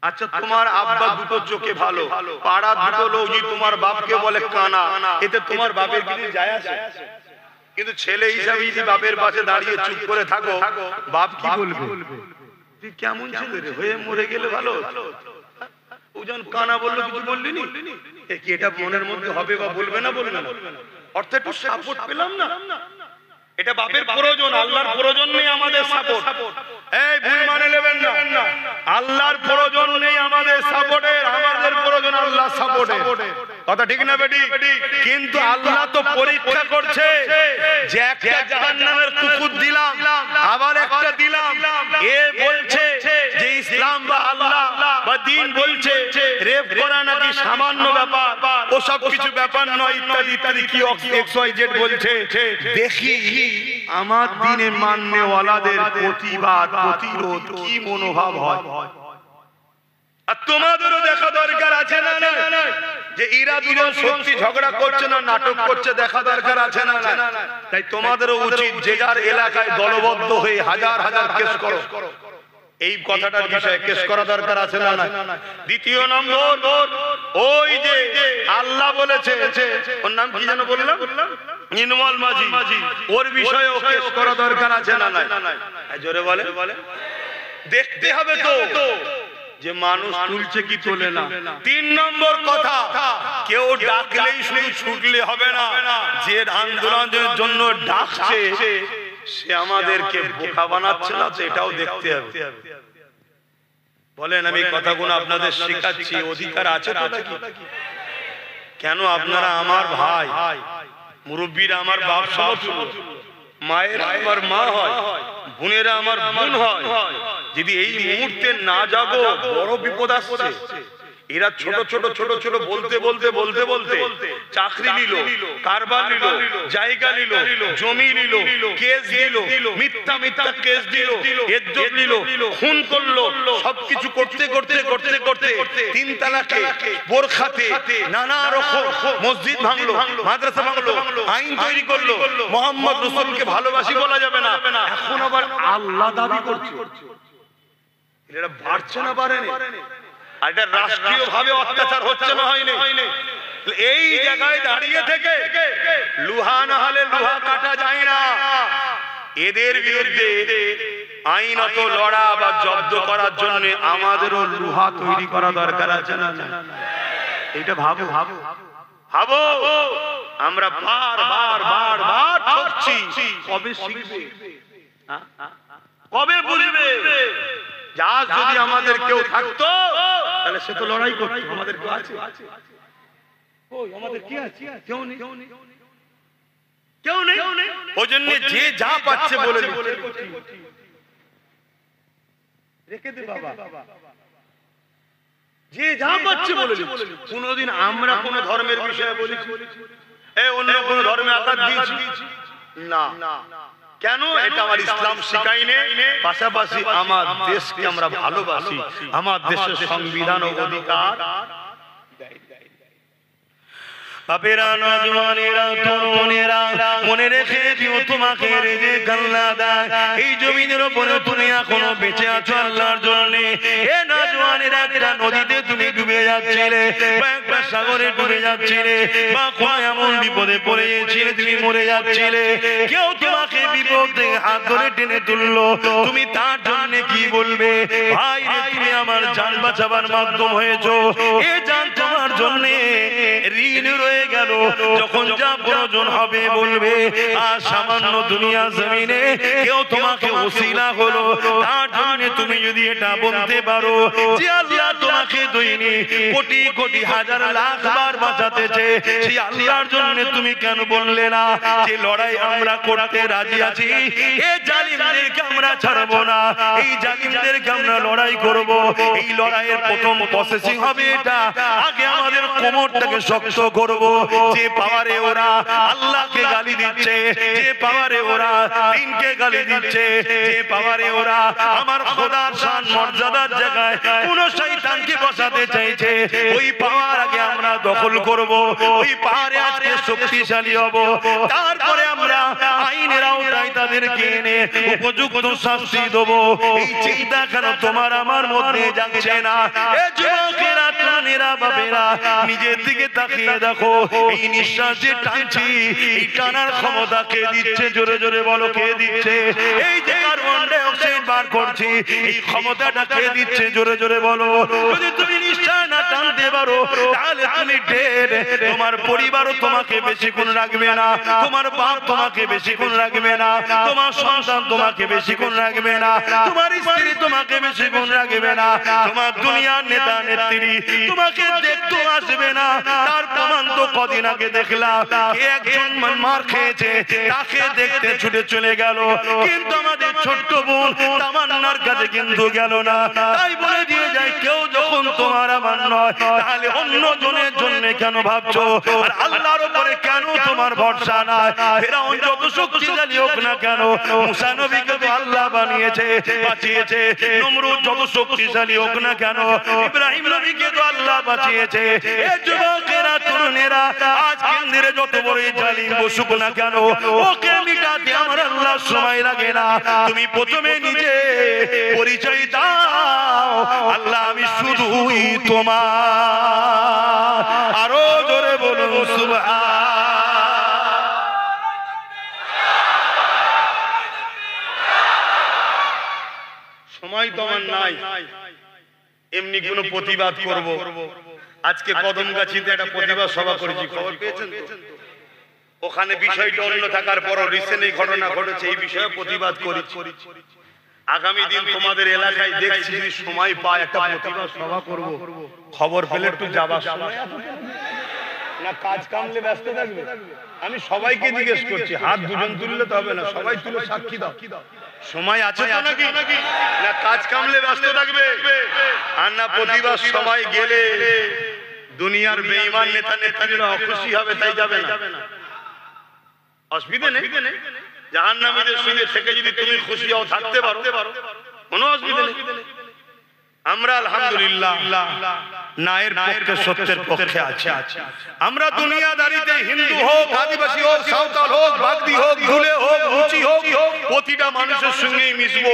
আচ্ছা তোমার আব্বা দুটো চোখে ভালো, পাড়া দুটো লোক তোমার বাপকে বলে কানা, এতে তোমার বাপের কিছু যায় আসে? কিন্তু ছেলে হিসাবে যদি বাপের পাশে দাঁড়িয়ে চুপ করে থাকো, বাপ কি বলবে? তুই কেমন ছেলে রে, হয়ে মরে গেলে ভালো। ওজন কানা বললো, কিছু বললি নি? কি এটা মনের মধ্যে হবে বা বলবে না? বলবে না। অর্থাৎ একটু সাপোর্ট পেলাম না। এটা বাপের প্রয়োজন, আল্লাহর প্রয়োজন নেই আমাদের সাপোর্ট। এই ভুল মানে নেবেন না, আল্লাহর প্রয়োজন নেই আমাদের সাপোর্টের, আমাদের প্রয়োজন আল্লাহর সাপোর্টের। কথা ঠিক না বেটি? কিন্তু আল্লাহ তো পরীক্ষা করছে যে একটা জাহান্নামের কুকুর দিলাম, আবার একটা দিলাম। এ বলছে যে ইসলাম বা আল্লাহ বা দ্বীন বলছে রেপ করা নাকি সামান্য ব্যাপার, ও সব কিছু ব্যাপার নয়, ইত্যাদি ইত্যাদি কি XYZ বলছে। দেখি আমার দ্বীনে মাননেওয়ালাদের প্রতিবাদ প্রতিরোধ কি মনোভাব হয়। আর তোমাদেরও দেখা দরকার আছে না যে এরা দুজন সত্যি ঝগড়া করছে না নাটক করছে, দেখা দরকার আছে না? তাই তোমাদেরও উচিত যে যার এলাকায় দলবদ্ধ হয়ে হাজার হাজার কেস করো। এই কথাটার বিষয়ে কেস করা দরকার আছে না না? দ্বিতীয় নম্বর, ওই যে আল্লাহ বলেছে, ওর নাম কি যেন বললাম, নির্মল মাঝি, ওর বিষয়ে কেস করা দরকার আছে না না? জোরে বলে, দেখতে হবে তো যে মানুষ তুলছে কি তোলে না। তিন নম্বর কথা, কেউ ডাকলেই শুধু ছুটলে হবে না, যে আন্দোলনের জন্য ডাকছে সে আমাদেরকে বোকা বানাচ্ছে না, তো এটাও দেখতে হবে। বলেন, আমি কথাগুলো আপনাদের শেখাচ্ছি, অধিকার আছে তো নাকি? কেন আপনারা আমার ভাই, মুরব্বীরা আমার বাপ সমতুল্য, মায়েরা আমার মা হয়, বোনেরা আমার বোন হয়। যদি এই মুহূর্তে না যাবো, বড় বিপদ আসছে। এরা ছোট ছোট ছোট ছোট বলতে বলতে বলতে বলতে চাকরি নিল, কারবার নিল, জায়গা নিল, জমি নিল, কেস দিল, মিথ্যা মিথ্যা কেস দিল, ইজ্জত নিল, খুন করলো, সবকিছু করতে করতে করতে করতে 3 তালাকে, বোরখাতে, নানা রকম মসজিদ ভাঙলো, মাদ্রাসা ভাঙলো, আইন তৈরি করলো, মোহাম্মদ রাসূলকে ভালোবাসি বলা যাবে না, এখন আবার আল্লাহ দাবি করছে। এরা বাড়ছে না বাড়েনি? আর এটা রাষ্ট্রীয় ভাবে অত্যাচার হচ্ছে না হয়নি? এই জায়গায় দাঁড়িয়ে থেকে লোহা না হলে লোহা কাটা যায় না। এদের বিরুদ্ধে আইনত লড়া বা জব্দ করার জন্য আমাদেরও লোহা তৈরি করা দরকার আছে না? এটা ভাবো ভাবো ভাবো। আমরা বার বার বার বার ঠকছি, কবে শিখবে, কবে বুঝবে? আজ যদি আমাদের কেউ থাকতো তাহলে সে তো লড়াই করতো। আমাদের কেউ আছে? আমাদের কি আছে? কেউ নেই, কেউ নেই। ওই জন্য যে যা পাচ্ছে বলে রেখে দে বাবা, যে যা পাচ্ছে বলে। কোনদিন আমরা কোন ধর্মের বিষয়ে বলেছি, অন্য কোন ধর্মে আঘাত দিয়েছি না? কেন? এটা আমার ইসলাম শিখায়নি। পাশাপাশি আমার দেশকে আমরা ভালোবাসি, আমার দেশের সংবিধান ও অধিকার। বাপেরা, নওজওয়ানেরা, তরুণেরা, মনে রেখে দিও তোমাকে রিজিক আল্লাহ দেয়। এই জমিনের উপরে তুমি এখনো বেঁচে আছো আল্লাহর জন্য। এ নওজওয়ানেরা, একটা নদীতে তুমি ডুবে যাচ্ছিলে, বা একটা সাগরে ডুবে যাচ্ছিলে, বা কোনো এমন বিপদে পড়ে গিয়েছিলে তুমি মরে যাচ্ছিলে, কেউ তোমাকে বিপদ থেকে হাত ধরে টেনে তুললো, তুমি তার জন্য কি বলবে? ভাই রে, তুমি আমার জান বাঁচাবার মাধ্যম হয়েছো, এ জান তোমার জন্য ঋণ রয়ে গেল। যখন যা প্রয়োজন হবে বলবে। আর সামান্য দুনিয়া জমিনে কেউ তোমাকে ওসিলা হলো, তার জন্য তুমি যদি এটা বলতে পারো যে আল্লাহ তোমাকে দৈনিক কোটি কোটি হাজার লাখ বার বাঁচাতেছে, সেই আল্লাহর জন্য তুমি কেন বললে না যে লড়াই আমরা করতে রাজি আছি, এই জালিমদেরকে আমরা ছাড়বো না, এই জালিমদেরকে আমরা লড়াই করব। এই লড়াইয়ের প্রথম প্রসেসিং হবে এটা, আগে আমাদের কোমরটাকে শক্ত করব। যে পাওয়ারে ওরা আল্লাহকে গালি দিচ্ছে, যে পাওয়ারে ওরা দিনকে গালি দিচ্ছে, যে পাওয়ারে ওরা আমার খোদার শান মর্যাদার জায়গায় কোন শয়তানকে বসাতে চাইছে, ওই পাওয়ার আগে আমরা দখল করব, ওই পাওয়ারে আজকে শক্তিশালী হব। তারপরে আমরা আইনের আওতায় তাদেরকে এনে উপযুক্ত শাস্তি দেব। এই চিন্তা কেন তোমার আমার মধ্যে যাচ্ছে না? এ যুবকেরা, তরুণেরা, বাবেরা, নিজের দিকে তাকিয়ে দেখো। এই নিঃশ্বাস যে টানছি, এই টানার ক্ষমতা কে দিচ্ছে? জোরে জোরে বলো, কে দিচ্ছে? এই যে কার্বন ডাই অক্সাইড বার করছি, এই ক্ষমতাটা কে দিচ্ছে? জোরে জোরে বলো। যদি তুমি নিঃশ্বাস না টানতে পারো তাহলে তুমি ডেড। তোমার পরিবারও তোমাকে বেশিক্ষণ রাখবে না, তোমার বাপ তোমাকে বেশিক্ষণ রাখবে না, তোমার সন্তান তোমাকে বেশিক্ষণ রাখবে না, তোমার স্ত্রী তোমাকে বেশিক্ষণ রাখবে না, তোমার দুনিয়ার নেতা নেত্রী তোমাকে দেখতে আসবে না। তার প্রমাণ তো কদিন আগে দেখলাম, কে একজন মার খেয়েছে তাকে দেখতে ছুটে চলে গেল, কিন্তু আমাদের ছোট্ট বোন তামান্নার কাছে কিন্তু গেল না। তাই বলে দিয়ে যায়, কেউ যখন তোমার আমার নয় তাহলে অন্য জনের জন্য কেন ভাবছো? আর আল্লাহর উপরে কেন তোমার ভরসা নাই? ফেরাউন যত শক্তিশালী হোক না কেন, মুসা নবীকে তো আল্লাহ বানিয়েছে, বাঁচিয়েছে। নমরুদ যত শক্তিশালী হোক না কেন, ইব্রাহিম নবীকে তো আল্লাহ বাঁচিয়েছে। এ যুবকেরা, তরুণেরা, আজ কেন্দ্রে যত বড় জালিম বসুক না কেন, ওকে মিটা তাতে আমার আল্লাহ সময় লাগে না, তুমি প্রথমে নিজে পরিচয় দাও, আল্লাহ আমি শুধুই তোমার। আরো জোরে বলুন সুবহান। সময় তো আমার নাই এমনি কোন প্রতিবাদ করব। আজকে কদমগাছিতে একটা প্রতিবাদ সভা করেছি, খবর পেয়েছেন তো? ওখানে বিষয়টা অন্য থাকার পরও রিসেন্ট এই ঘটনা ঘটেছে, এই বিষয়ে প্রতিবাদ করেছি। আগামী দিন তোমাদের এলাকায় দেখছি যদি সময় পায় একটা প্রতিবাদ সভা করব, খবর পেলে একটু যাবার সময় না কাজ কামলে ব্যস্ত থাকবে। আমি সবাইকে জিজ্ঞেস করছি, হাত দুজন তুললে তো হবে না, সবাই তুলে সাক্ষী দাও, সময় আছে তো নাকি? না কাজ কামলে ব্যস্ত থাকবে, আর না প্রতিবাদ সবাই গেলে দুনিয়ার বেঈমান নেতা নেত্রীরা অখুশি হবে তাই যাবে না। অসুবিধা নেই, জাহান্নামীদের সঙ্গে থেকে যদি তুমি খুশি হও থাকতে পারো, কোনো অসুবিধা নেই। আমরা আলহামদুলিল্লাহ নায়ের পক্ষে সত্যের পক্ষে আছি। আমরা দুনিয়াদারিতে হিন্দু হোক, আদিবাসী হোক, সাঁওতাল হোক, বাগদি হোক, ধুলে হোক, মুচি হোক, প্রতিটা মানুষের সঙ্গেই মিশবো।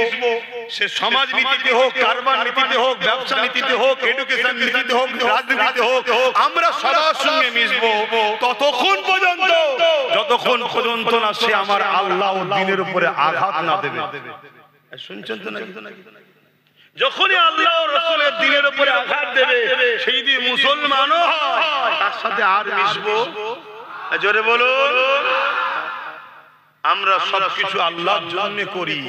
সে সমাজ নীতিতে হোক, কারবার নীতিতে হোক, ব্যবসা নীতিতে হোক, এডুকেশন নীতিতে হোক, রাজনীতিতে হোক, আমরা সবার সঙ্গে মিশবো ততক্ষণ পর্যন্ত যতক্ষণ পর্যন্ত না সে আমার আল্লাহ ও দ্বীনের উপরে আঘাত না দেবে। শুনছেন তো নাকি? যখনই আল্লাহ ও রাসূলের দ্বীনের উপরে আঘাত দেবে, সেই দিন মুসলমানও হয় তার সাথে আর মিশবো। জোরে বলুন। আমরা সবকিছু আল্লাহর জন্য করি,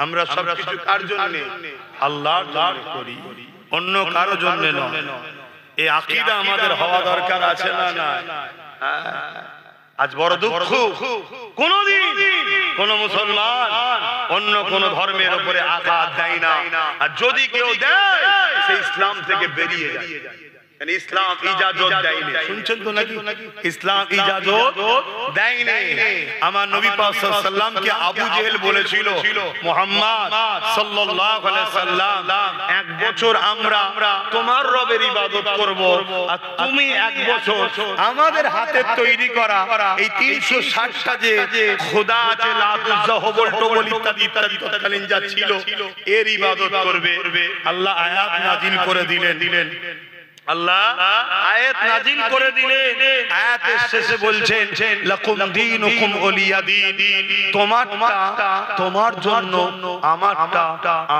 আমরা সবকিছু কার জন্য? আল্লাহর জন্য করি, অন্য কারো জন্য নয়। এই আকীদা আমাদের হওয়া দরকার আছে না? না। আজ বড় দুঃখ, কোনদিন কোন মুসলমান অন্য কোন ধর্মের উপরে আঘাত দেয় না, আর যদি কেউ দেয় সে ইসলাম থেকে বেরিয়ে যায়। ইসলাম ইজাজত দেয়নি, শুনছেন তো নাকি? ইসলাম ইজাজত দেয়নি। আমার নবী পাক সাল্লাল্লাহু আলাইহি সাল্লামকে আবু জেহেল বলেছিল, মুহাম্মদ সাল্লাল্লাহু আলাইহি সাল্লাম, এক বছর আমরা তোমার রবের ইবাদত করব, আর তুমি এক বছর আমাদের হাতে তৈরি করা এই 360টা যে খোদা আছে, লাত, উজ্জা, হবল, টবল ইত্যাদি ইত্যাদি তৎকালীন যা ছিল, এর ইবাদত করবে। আল্লাহ আয়াত নাজিল করে দিলেন। আল্লাহ আয়াত নাজিল করে দিলেন। আয়াতের শেষে বলছেন, লাকুম দীনুকুম ওলিয়া দীন, তোমারটা তোমার জন্য, আমারটা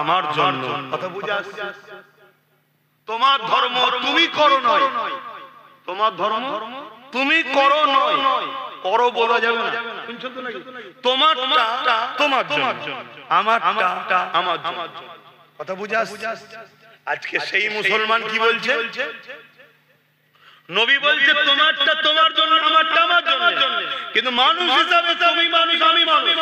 আমার জন্য। কথা বুঝে আসছে? তোমার ধর্ম তুমি করো নয়, তোমার ধর্ম তুমি করো নয়, করো বলা যাবে না। শুনছেন তো নাকি? তোমারটা তোমার জন্য, আমারটা আমার জন্য। কথা বুঝে আসছে? আজকে সেই মুসলমান কি বলছে? নবী বলছে তোমারটা তোমার জন্য, আমারটা আমার জন্য। কিন্তু মানুষ হিসাবে তুমি মানুষ, আমি মানুষ।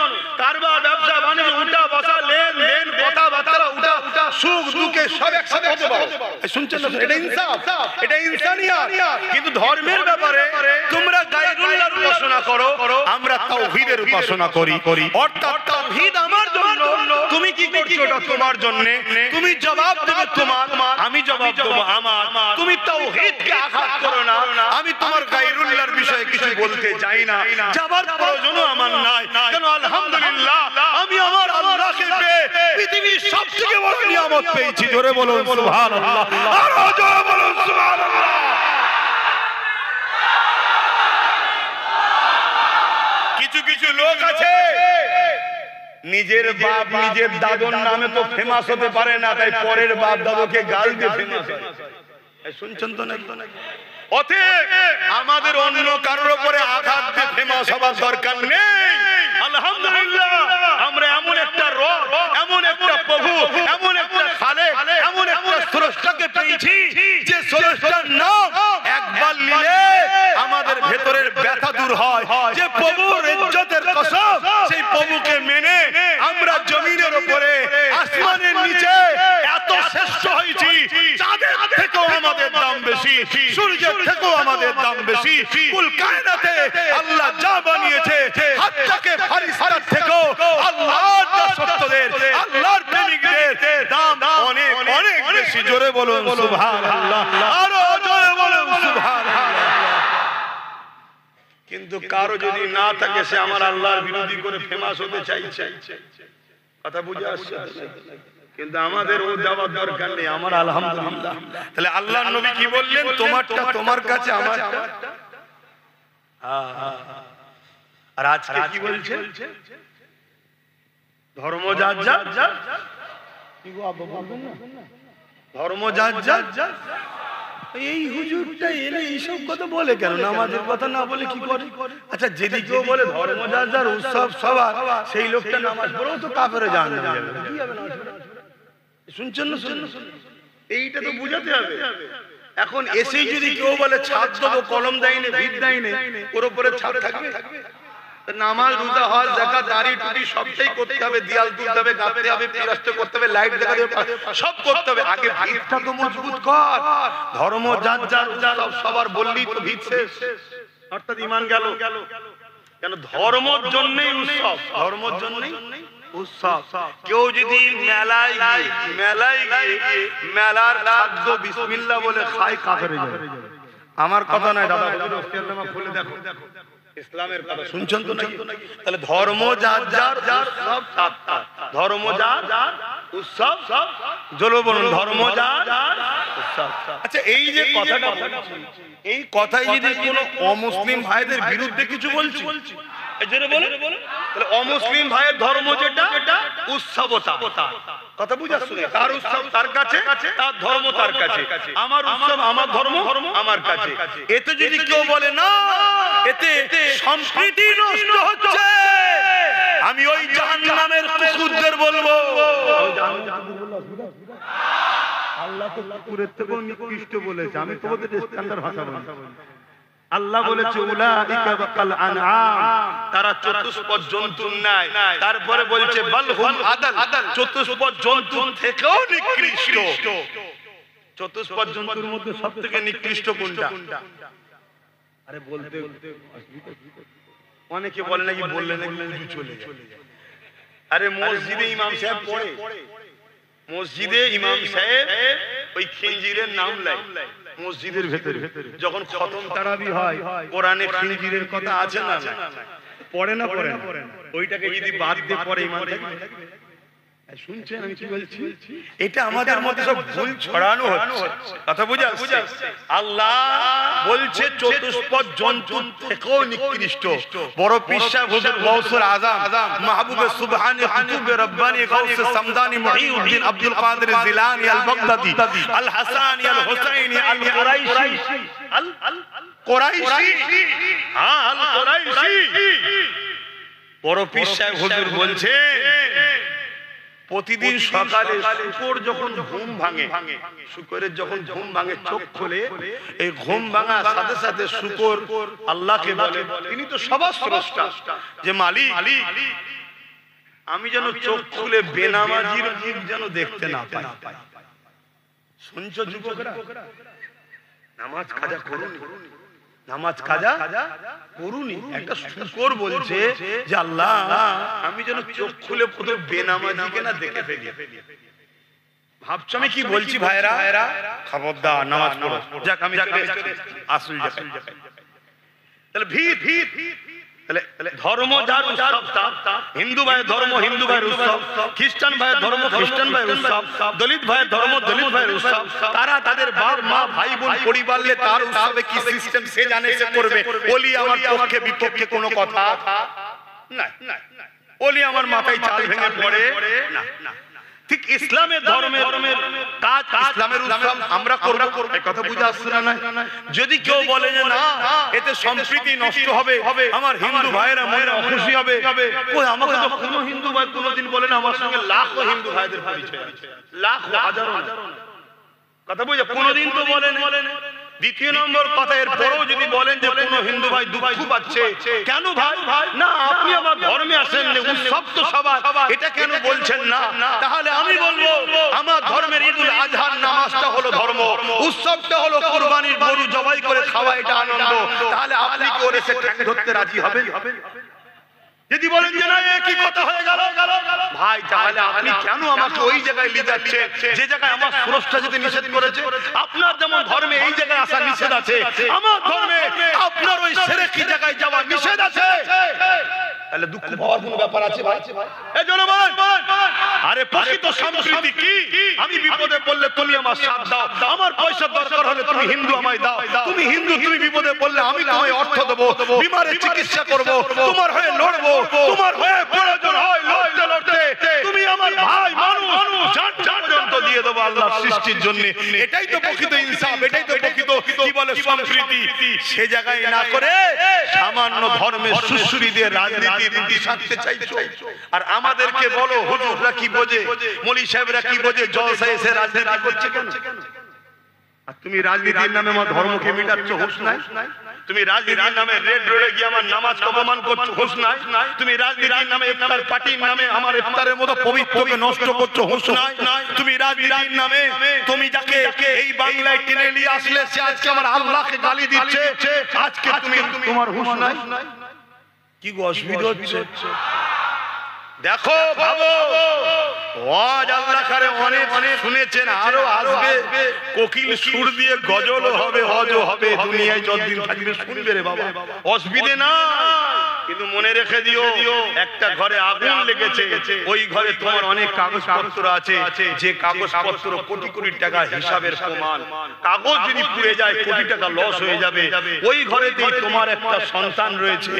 কারবার, ব্যবসা বাণিজ্য, উঠা বসা, লেনদেন, কথাবার্তা, উঠা সুখ দুঃখে সব একসাথে হতে পারো। শুনছেন না? এটা ইনসাফ, এটা ইনসানিয়াত। কিন্তু ধর্মের ব্যাপারে তোমরা গায়রুল্লাহর উপাসনা করো, আমরা তাওহীদের উপাসনা করি। অর্থাৎ তাওহীদ আমার জন্য, তুমি কি করছো ওটা তোমার জন্য। তুমি জবাব দেবে তোমার, আমি জবাব দেব আমার। তুমি তাওহীদকে আঘাত করো না। আমি তোমার গায়রুল্লাহর বিষয়ে কিছু বলতে চাই না, যাবার প্রয়োজনও আমার নাই। কেন? আলহামদুলিল্লাহ আমি আমার আল্লাহকে পেয়ে পৃথিবীর সবথেকে বড় নিয়ামত পেয়েছি। জোরে বলুন সুবহানাল্লাহ, আরো জোরে বলুন সুবহানাল্লাহ। কিছু লোক আছে নিজের বাপ নিজের দাদুর নামে তো ফেমাস হতে পারে না, তাই পরের বাপ দাদুকে গাল দিয়ে ফেমাস হয়। শুনছেন তো নাকি? অতএব আমাদের অন্য কারোর উপরে আঘাত দিয়ে ফেমাস হবার দরকার নেই। আলহামদুলিল্লাহ আমরা এমন একটা রব, এমন একটা প্রভু, এমন একটা খালেক, এমন একটা স্রষ্টাকে পেয়েছি যে স্রষ্টার নাম একবার নিলে আমাদের ভেতরের ব্যথা দূর হয়। যে প্রভুর ইজ্জতের কসম, সেই প্রভুকে মেনে আমরা জমিনের উপরে, আসমানের নিচে এত শ্রেষ্ঠ হয়েছি, চাঁদের থেকেও আমাদের দাম বেশি, সূর্যের থেকেও আমাদের দাম বেশি। কুল কায়নাতে আল্লাহ যা বানিয়েছে, হাত্তাকে ফারিস্তার থেকেও আল্লাহর দাসত্বদের, আল্লাহর প্রেমিকদের দাম অনেক অনেক বেশি। জোরে বলুন সুবহানাল্লাহ, আরো জোরে বলুন সুবহানাল্লাহ। কিন্তু কারো যদি না থাকে সে আমার আল্লাহর বিরোধী করে ফেমাস হতে চাইছে। কথা বুঝে আসছে? কিন্তু আমাদের ও যাওয়ার দরকার নেই, আমার আলহামদুলিল্লাহ। তাহলে আল্লাহর নবী কি বললেন? তোমারটা তোমার কাছে, আমারটা। আর আজকে কি বলছে? ধর্ম যার যার, ধর্ম যার যার। এই হুজুরটা এলে এইসব কথা বলে কেন? নামাজের কথা না বলে কি করে? আচ্ছা, যদি কেউ বলে ধর্ম যার যার, উৎসব সবার, সেই লোকটা নামাজ পড়েও তো কাফেরে জাহান্নামে যাবে। কি হবে? শুনছেন না? এইটা তো বুঝাতে হবে। এখন এসেই যদি কেউ বলে ছাদ দেবো, কলম দেয়নি, ভিত দেয়নি, ওর উপরে ছাদ থাকবে? নামাজ, রোজা, হজ, যাকাত, দাড়ি টুপি সবটাই করতে হবে, দেয়াল তুলতে হবে, গাঁথতে হবে, পিরাস্ত করতে হবে, লাইট দেখাতে হবে, সব করতে হবে। আগে ভিতটা তো মজবুত কর। ধর্ম যার যার সবার বললেই তো ভিত শেষ, অর্থাৎ ঈমান গেল। কেন? ধর্মের জন্যই উৎসব, ধর্মের জন্যই উৎসব। কেউ যদি মেলায় গিয়ে মেলার খাদ্য বিসমিল্লাহ বলে খায়, কাফের হয়ে যাবে। আমার কথা নয় দাদা, খুলে দেখো ইসলামের কথা। শুনছেন তো নাকি? তাহলে ধর্ম যার যার, উৎসব তার। ধর্ম যার যার, উৎসব সব। জোরে বলুন, ধর্ম যার যার, উৎসব। আচ্ছা, এই যে কথাটা বলছি, এই কথাই যদি কোনো অমুসলিম ভাইদের বিরুদ্ধে কিছু বলছি, তাহলে অমুসলিম ভাইয়ের ধর্ম যেটা, উৎসবতা। কথা বুঝে আসছে? তার উৎসব তার কাছে, তার ধর্ম তার কাছে। আমার উৎসব, আমার ধর্ম আমার কাছে। এতে যদি কেউ বলে না, এতে সম্প্রীতি নষ্ট হচ্ছে, আমি ওই জাহান্নামের কুকুরদের বলবো, আল্লাহ তো কুকুরের থেকেও নিকৃষ্ট বলেছে। আমি তোমাদের স্ট্যান্ডার্ড ভাষা বলছি। আল্লাহ বলেছে উলাইকা ওয়াকাল আনআম, তারা চতুষ্পদ জন্তুর ন্যায়। তারপরে বলছে বালহুম আদাল, চতুষ্পদ জন্তুর থেকেও নিকৃষ্ট। চতুষ্পদ জন্তুর মধ্যে সবথেকে নিকৃষ্ট কোনটা? আরে বলতে অনেকে বলে নাকি, বললে নাকি উজু চলে যায়। আরে মসজিদে ইমাম সাহেব পড়ে, মসজিদে ইমাম সাহেব ওই খিঞ্জিরের নাম লাই মসজিদের ভেতরে। যখন খতম তারাবি হয়, কোরআনে খিঞ্জিরের কথা আছে না? পড়ে না? পড়ে না? ওইটাকে যদি বাদ দিয়ে পড়ে, ইমান থাকবে? শুনছেন আমি কি বলছি? এটা আমাদের মধ্যে সব ভুল ছড়ানো হচ্ছে। কথা বুঝা? আল্লাহ বলছে চতুষ্পদ জন্তু থেকেও নিকৃষ্ট। বড় পীর সাহেব হুজুর গৌসুল আজম মাহবুবে সুবহানি কুতুবে রব্বানি গৌসে সামদানি মুহিউদ্দিন আব্দুল কাদের জিলানী আল বাগদাদি আল হাসানি আল হুসাইনি আল কুরাইশি আল কুরাইশি, হ্যাঁ আল কুরাইশি। বড় পীর সাহেব হুজুর বলছে প্রতিদিন সকালে শুকর যখন ঘুম ভাঙে, শুকরের যখন ঘুম ভাঙে, চোখ খোলে, এই ঘুম ভাঙার সাথে সাথে শুকর আল্লাহকে বলে, তিনি তো সবার স্রষ্টা, যে মালিক আমি যেন চোখ খুলে বেনামাজির মুখ যেন দেখতে না পাই। শুনছো যুবকরা? নামাজ কাজা করুন, নামাজ কাজা করুনি। একটা শুকর বলছে যে আল্লাহ আমি যেন চোখ খুলে প্রথম বেনামাজিকে না দেখে ফেলি। ভাবছো আমি কি বলছি ভাইরা? খবরদার, নামাজ পড়ো। যাক আমি আসল জায়গায়। তাহলে ভিত, তাহলে ধর্ম যার উৎসব তার। হিন্দু ভাইয়ের ধর্ম হিন্দু ভাইয়ের উৎসব, খ্রিস্টান ভাইয়ের ধর্ম খ্রিস্টান ভাইয়ের উৎসব, দলিত ভাইয়ের ধর্ম দলিত ভাইয়ের উৎসব। তারা তাদের বাপ মা ভাই বোন পরিবারলে তার উৎসবে কি সিস্টেম সে জানে, সে করবে। বলি আমার পক্ষে বিপক্ষে কোনো কথা না, বলি আমার মাথায় চাল ভেঙে পড়ে না। ঠিক ইসলামের ধর্মের কাজ, ইসলামের উৎসব আমরা করব, এই কথা বুঝে আসছে না? যদি কেউ বলে যে না এতে সম্প্রীতি নষ্ট হবে, আমার হিন্দু ভাইরা মনে খুশি হবে, কই আমাকে তো কোনো হিন্দু ভাই কোনোদিন বলে না। আমার সঙ্গে লাখো হিন্দু ভাইদের পরিচয় আছে, লাখো হাজারো। কথা বুঝে কোনোদিন তো বলেন। দ্বিতীয় নম্বর কথা, এর পরেও যদি বলেন যে কোনো হিন্দু ভাই দুঃখ পাচ্ছে, কেন ভাই? না আপনি আমার ধর্মে আসেন, উৎসব তো সবার, এটা কেন বলছেন না? তাহলে আমি বলবো আমার ধর্মের ঈদুল আজহার নামাজটা হলো ধর্ম, উৎসবটা হলো কুরবানির গরু জবাই করে খাওয়া, এটা আনন্দ। তাহলে আপনি কি ওরে সে ঠ্যাং ধরতে রাজি হবেন? যদি বলেন যে না একই কথা হয়ে গেল, ভাই তাহলে আপনি কেন আমাকে ওই জায়গায় নিয়ে যাচ্ছেন যে জায়গায় আমার স্রষ্টা যেতে নিষেধ করেছে? আপনার যেমন ধর্মে এই জায়গায় আসা নিষেধ আছে, আমার ধর্মে আপনার ওই শিরকি জায়গায় যাওয়া নিষেধ আছে। তাহলে দুঃখ পাওয়ার কোনো ব্যাপার আছে ভাই? এই জনগণ, আরে প্রকৃত সম্প্রীতি কি? আমি বিপদে পড়লে তুমি আমার সাথ দাও, আমার পয়সা দরকার হলে তুমি হিন্দু আমায় দাও, তুমি হিন্দু তুমি বিপদে পড়লে আমি তোমায় অর্থ দেবো, বিমারের চিকিৎসা করব, তোমার হয়ে লড়বো, তোমার হয়ে প্রয়োজন হয় লড়তে লড়তে তুমি আমার ভাই মানুষ জান পর্যন্ত দিয়ে দেবো আল্লাহর সৃষ্টির জন্য। এটাই তো প্রকৃত ইনসাফ, এটাই তো প্রকৃত কি বলে সম্প্রীতি। সে জায়গায় না করে সামান্য ধর্মের সুশ্রী দিয়ে রাজনীতি রুটি সাধতে চাইছো। আর আমাদেরকে বলো হুজুররা কি বোঝে, মৌলী সাহেবরা কি বোঝে, জলসা এসে রাজনীতি করছে কেন? আর তুমি রাজনীতির নামে আমার ধর্মকে মিটাচ্ছ, হুঁশ নাই? তুমি রাজনীতির নামে রেড রোডে গিয়ে আমার নামাজ অপমান করছো, হুঁশ নাই? তুমি রাজনীতির নামে ইফতার পার্টির নামে আমার ইফতারের মতো পবিত্রকে নষ্ট করছো, হুঁশ নাই? তুমি রাজনীতির নামে তুমি যাকে এই বাংলায় টেনে নিয়ে আসলে সে আজকে আমার আল্লাহকে গালি দিচ্ছে, আজকে তুমি তোমার হুঁশ নাই? কি গো অসুবিধা হচ্ছে? দেখো ভাবো, ওয়াজ আল্লাহ করে অনেক অনেক শুনেছেন, আরো আসবে, কোকিল সুর দিয়ে গজলও হবে, হজও হবে, দুনিয়ায় যতদিন থাকবে শুনবে রে বাবা, অসুবিধে না। কিন্তু মনে রেখে দিও, একটা ঘরে আগুন লেগেছে, ওই ঘরে তোমার অনেক কাগজপত্র আছে, যে কাগজপত্র কোটি কোটি টাকা হিসাবের প্রমাণ। কাগজ যদি পুড়ে যায় কোটি টাকা লস হয়ে যাবে। ওই ঘরেতেই তোমার একটা সন্তান রয়েছে,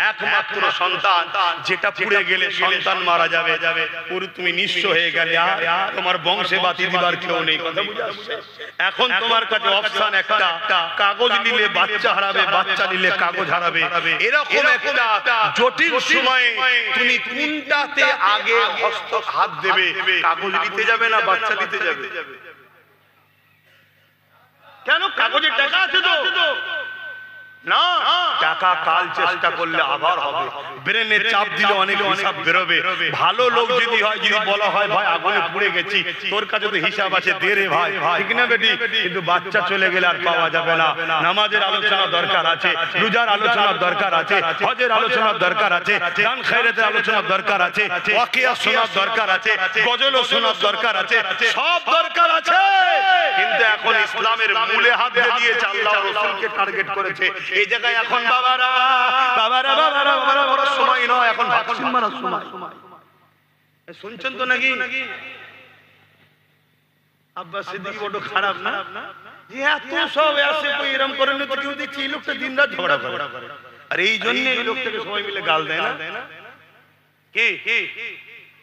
একমাত্র সন্তান, যেটা পুড়ে গেলে সন্তান মারা যাবে, পুরো তুমি নিঃস্ব হয়ে গেলে, আর তোমার বংশে বাতি দিবার কেউ নেই। কথা বুঝে আসছে? এখন তোমার কাছে অপশন একটা, কাগজ নিলে বাচ্চা হারাবে, বাচ্চা নিলে কাগজ হারাবে। এরকম একটা জটিল সময়ে তুমি কোনটাতে আগে হাত দেবে? কাগজ নিতে যাবে না বাচ্চা নিতে যাবে? কেন? কাগজের টাকা আছে তো না, টাকা কাল চেষ্টা করলে আবার হবে, ব্রেনে চাপ দিলে অনেক হিসাব বেরোবে। ভালো লোক যদি হয়, যদি বলা হয় ভাই আগুনে পুড়ে গেছি, তোর কাছে তো হিসাব আছে, দে রে ভাই, ঠিক না বেটি? কিন্তু বাচ্চা চলে গেলে আর পাওয়া যাবে না। নামাজের আলোচনা দরকার আছে, রোজার আলোচনার দরকার আছে, হজের আলোচনার দরকার আছে, দান খায়রাতের আলোচনার দরকার আছে, ওয়াকিয়া শোনার দরকার আছে, গজলও শোনার দরকার আছে, সব দরকার আছে। কিন্তু এখন ইসলামের মূলে হাত দিয়েছে, আল্লাহ রাসূলকে টার্গেট করেছে। এই জায়গায় এখন বাবারা বাবারা বাবারা বাবারা বড় সময় নয়, এখন ভ্যাকসিন মারার সময়। শুনছেন তো নাকি? আব্বাস সিদ্দিক বড় খারাপ না, যে এত সব আছে, কই এরকম করে না তো কেউ দেখছি এই লোকটা দিনরাত ঝগড়া করে, আর এই জন্য এই লোকটাকে সবাই মিলে গাল দেয় না? কি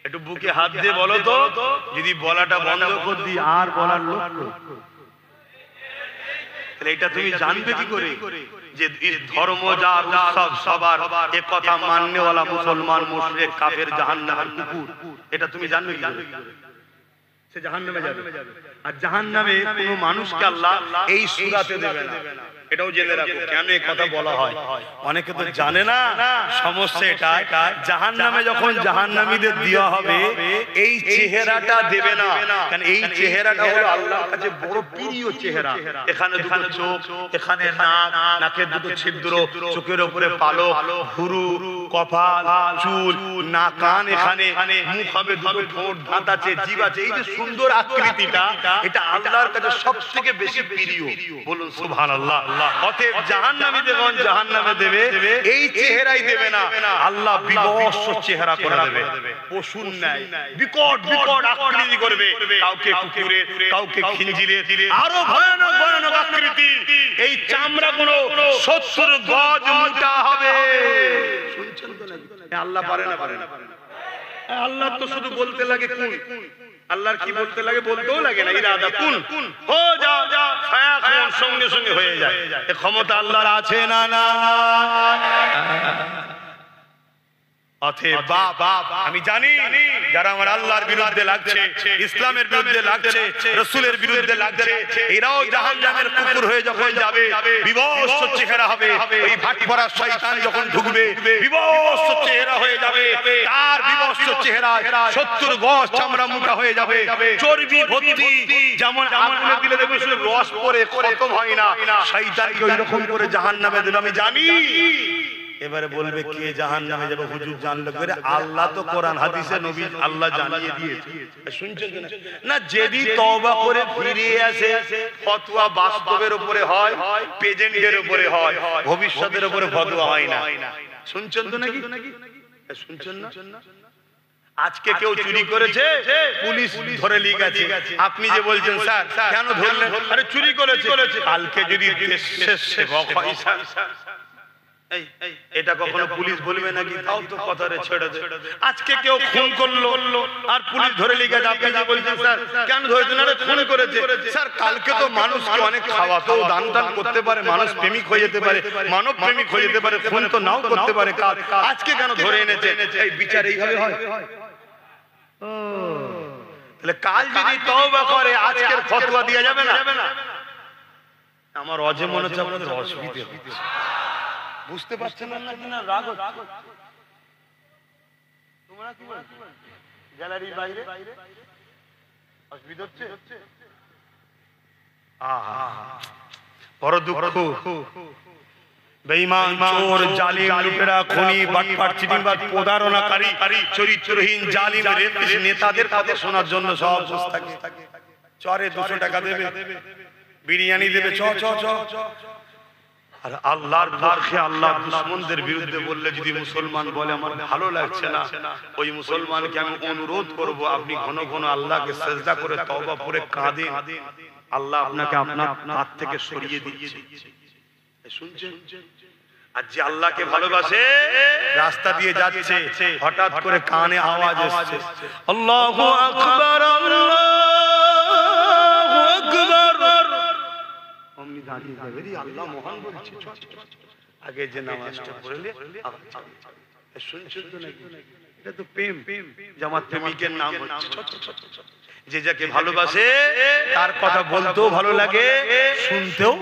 একটু বুকে হাত দিয়ে বলো তো, যদি বলাটা বন্ধ করে দিই আর বলার লোক, তাহলে এটা তুমি জানবে কি করে যে ধর্ম যার উৎসব সবার, এ কথা মাননেওয়ালা মুসলমান মুশরিক কাফের জাহান্নামের কুকুর? এটা তুমি জানবে কি করে? সে জাহান্নামে যাবে, আর জাহান্নামে কোনো মানুষকে আল্লাহ এই সূরাতে দেবে না। এটাও জেনে রাখো। কেন এই কথা বলা হয়? অনেকে তো জানে না। সমস্যা এটা, জাহান্নামে যখন জাহান্নামীদের দেওয়া হবে, এই চেহারাটা দেবে না, কারণ এই চেহারাটা হলো আল্লাহর কাছে বড় প্রিয় চেহারা। এখানে দুটো চোখ, এখানে নাক, নাকের দুটো ছিদ্র, চোখের উপরে পালক, ভুরু, কপাল, চুল, নাক, কান, এখানে মুখ হবে, দুটো ঠোঁট, দাঁত আছে, জিভ আছে। এই যে সুন্দর আকৃতিটা, এটা আল্লাহর কাছে সবথেকে বেশি প্রিয়। বলুন সুবহানাল্লাহ। অতএব জাহান্নামীদের যখন জাহান্নামে দেবে, এই চেহারাই দেবে না, আল্লাহ বিভৎস চেহারা করে দেবে, পশুর ন্যায় বিকট বিকট আকৃতি করবে, কাউকে কুকুরের, কাউকে খিঞ্জিরের, আরো ভয়ানক ভয়ানক আকৃতি। এই চামড়া গুলো 70 গজ মোটা হবে। শুনছেন তো নাকি? আল্লাহ পারে না? পারে না? আল্লাহ তো শুধু বলতে লাগে কোন, আল্লাহর কি বলতে লাগে? বলতেও লাগে না, ইরাদা কুন হো যা, ফায়াকুন সঙ্গে সঙ্গে হয়ে যায়। এই ক্ষমতা আল্লাহর আছে না? না। অতএব বাপ, আমি জানি যারা আমার আল্লাহর বিরুদ্ধে লাগছে, ইসলামের বিরুদ্ধে লাগছে, রাসূলের বিরুদ্ধে লাগছে, এরাও জাহান্নামের কুকুর হয়ে যখন যাবে, বিভৎস চেহারা হবে। ওই ভাটভরা শয়তান যখন ঢুকবে, বিভৎস চেহারা হয়ে যাবে, তার বিভৎস চেহারা 70 গজ চামড়া মোটা হয়ে যাবে, চর্বি ভর্তি। যেমন আগুনে দিলে দেখবে শুধু রস পড়ে, খতম হয় না, শয়তানকে ওইরকম করে জাহান্নামে দেবে। আমি জানি এবারে বলবে কে জাহান্নামে যাবে হুজুর জানলো করে? আল্লাহ তো কোরআন হাদিসে নবী আল্লাহ জানিয়ে দিয়েছে। শুনছেন না? যদি তওবা করে ফিরে আসে, ফতোয়া বাস্তবের উপরে হয়, প্রেজেন্টের উপরে হয়, ভবিষ্যতের উপরে ফতোয়া হয় না। শুনছেন তো নাকি? শুনছেন না? আজকে কেউ চুরি করেছে, পুলিশ ধরে নিয়ে গেছে, আপনি যে বলছেন স্যার কেন ধরলেন? আরে চুরি করেছে। কালকে যদি দেশের সেবক হয় স্যার, এটা কখনো পুলিশ বলবে নাকি? তাও তো কথারে ছেড়ে দে। আজকে কেউ খুন করলো আর পুলিশ ধরে নিয়ে গেছে, আপনি যে বলছেন স্যার কেন ধরেছেন? আরে খুন করেছে স্যার। কালকে তো মানুষকে অনেক খাওয়াতেও দান টান করতে পারে, মানুষ প্রেমিক হয়ে যেতে পারে, মানব প্রেমিক হয়ে যেতে পারে, খুন তো নাও করতে পারে। আজকে কেন ধরে এনেছে? এই বিচার এইভাবে হয়? তাহলে কাল যদি তওবা করে আজকের ফতোয়া দেয়া যাবে না? আমার অজে মনে হচ্ছে আপনাদের অসুবিধা হচ্ছে, বুঝতে পারছেন না? কিনা রাগ হচ্ছে? তোমরা কি বলছো? গ্যালারির বাইরে অসুবিধা হচ্ছে? আহা বড় দুঃখ। বেঈমান, চোর, জালিম, লুটেরা, খুনি, বাটপার, চিটিংবাজ, প্রতারণাকারী, চরিত্রহীন, জালিম, রেপিস্ট নেতাদের কথা শোনার জন্য সব বসে থাকে। চরে 200 টাকা দেবে, বিরিয়ানি দেবে, চ চ চ। আর আল্লাহর পক্ষে আল্লাহর দুশমনদের বিরুদ্ধে বললে যদি মুসলমান বলে আমার ভালো লাগছে না, ওই মুসলমানকে আমি অনুরোধ করব আপনি ঘন ঘন আল্লাহকে সিজদা করে তওবা করে কাঁদেন, আল্লাহ আপনাকে আপনার হাত থেকে সরিয়ে দিচ্ছে। শুনছেন? আর যে আল্লাহকে ভালোবাসে রাস্তা দিয়ে যাচ্ছে, হঠাৎ করে কানে আওয়াজ আসছে আল্লাহু আকবার, আল্লাহু আকবার, অমনি দাঁড়িয়ে যাবে, আল্লাহ মহান বলছে। আগে যে নামাজটা পড়লে শুনছেন তো নাকি? এটা তো প্রেম, জামাত প্রেমিকের নাম হচ্ছে। যে যাকে ভালোবাসে তার কথা বলতেও ভালো লাগে, শুনতেও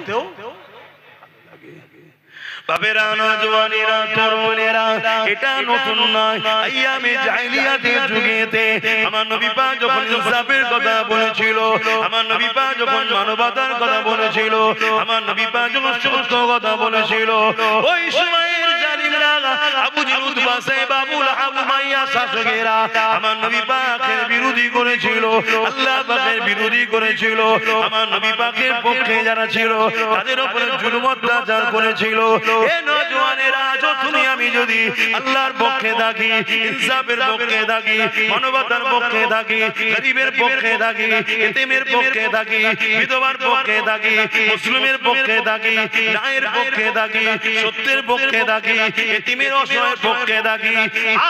বাবেরা, নওজওয়ানেরা, তরুণেরা, এটা নতুন নয়। আইয়ামে জাহেলিয়াতের যুগেতে আমার নবী পাক যখন ইনসাফের কথা বলেছিল, আমার নবী পাক যখন মানবতার কথা বলেছিল, আমার নবী পাক যখন সত্য কথা বলেছিল, ওই সময়ের জালিমরা আবু জেহেল, উতবা, সাইবা, আবু লাহাব, উমাইয়া শাসকেরা আমার নবী পাকের বিরোধী করেছিল, আল্লাহ পাকের বিরোধী করেছিল। আমার নবী পাকের পক্ষে যারা ছিল তাদের উপরে জুলুম অত্যাচার করেছিল। এ নওজওয়ানেরা, আজ তুমি আমি যদি আল্লাহর পক্ষে থাকি, ইনসাফের পক্ষে থাকি, মানবতার পক্ষে থাকি, গরিবের পক্ষে থাকি, এতিমের পক্ষে থাকি, বিধবার পক্ষে থাকি, মুসলিমের পক্ষে থাকি, ন্যায়ের পক্ষে থাকি, সত্যের পক্ষে থাকি, এতিমের অসহায়ের পক্ষে থাকি,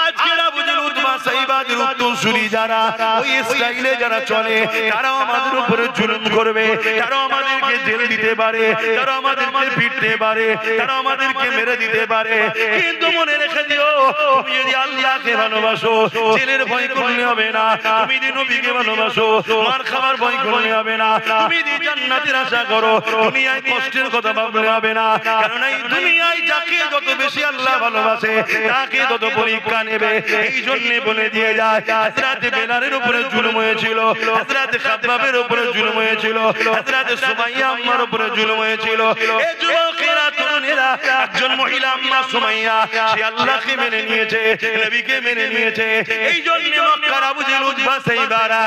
আজকের আবু জেহেল, উতবা, সাইবাদের উত্তরসূরি যারা ওই স্টাইলে যারা চলে, তারা আমাদের উপরে জুলুম করবে, তারা আমাদেরকে জেল দিতে পারে, তারা আমাদেরকে পিটতে পারে, তারা আমাদেরকে মেরে দিতে পারে। কিন্তু মনে রেখে দিও, তুমি যদি আল্লাহকে ভালোবাসো জেলের ভয় করলে হবে না, তুমি যদি নবীকে ভালোবাসো মার খাবার ভয় করলে হবে না, তুমি যদি জান্নাতের আশা করো দুনিয়ায় কষ্টের কথা ভাবলে হবে না। কারণ এই দুনিয়ায় যাকে যত বেশি আল্লাহ ভালোবাসে তাকে তত পরীক্ষা নেবে। এই জন্য বলে দিয়ে যায়, হযরত বেলালের উপরে জুলুম হয়েছিল, হযরত খাব্বাবের উপরে জুলুম হয়েছিল, হযরত সুমাইয়া আম্মার উপরে জুলুম হয়েছিল। এই যুবকেরা, তরুণেরা, একজন মহিলা আম্মা সুমাইয়া, সে আল্লাহকে মেনে নিয়েছে, নবীকে মেনে নিয়েছে। এই জন্য মক্কার আবু জেহেল, উতবা, সাইবারা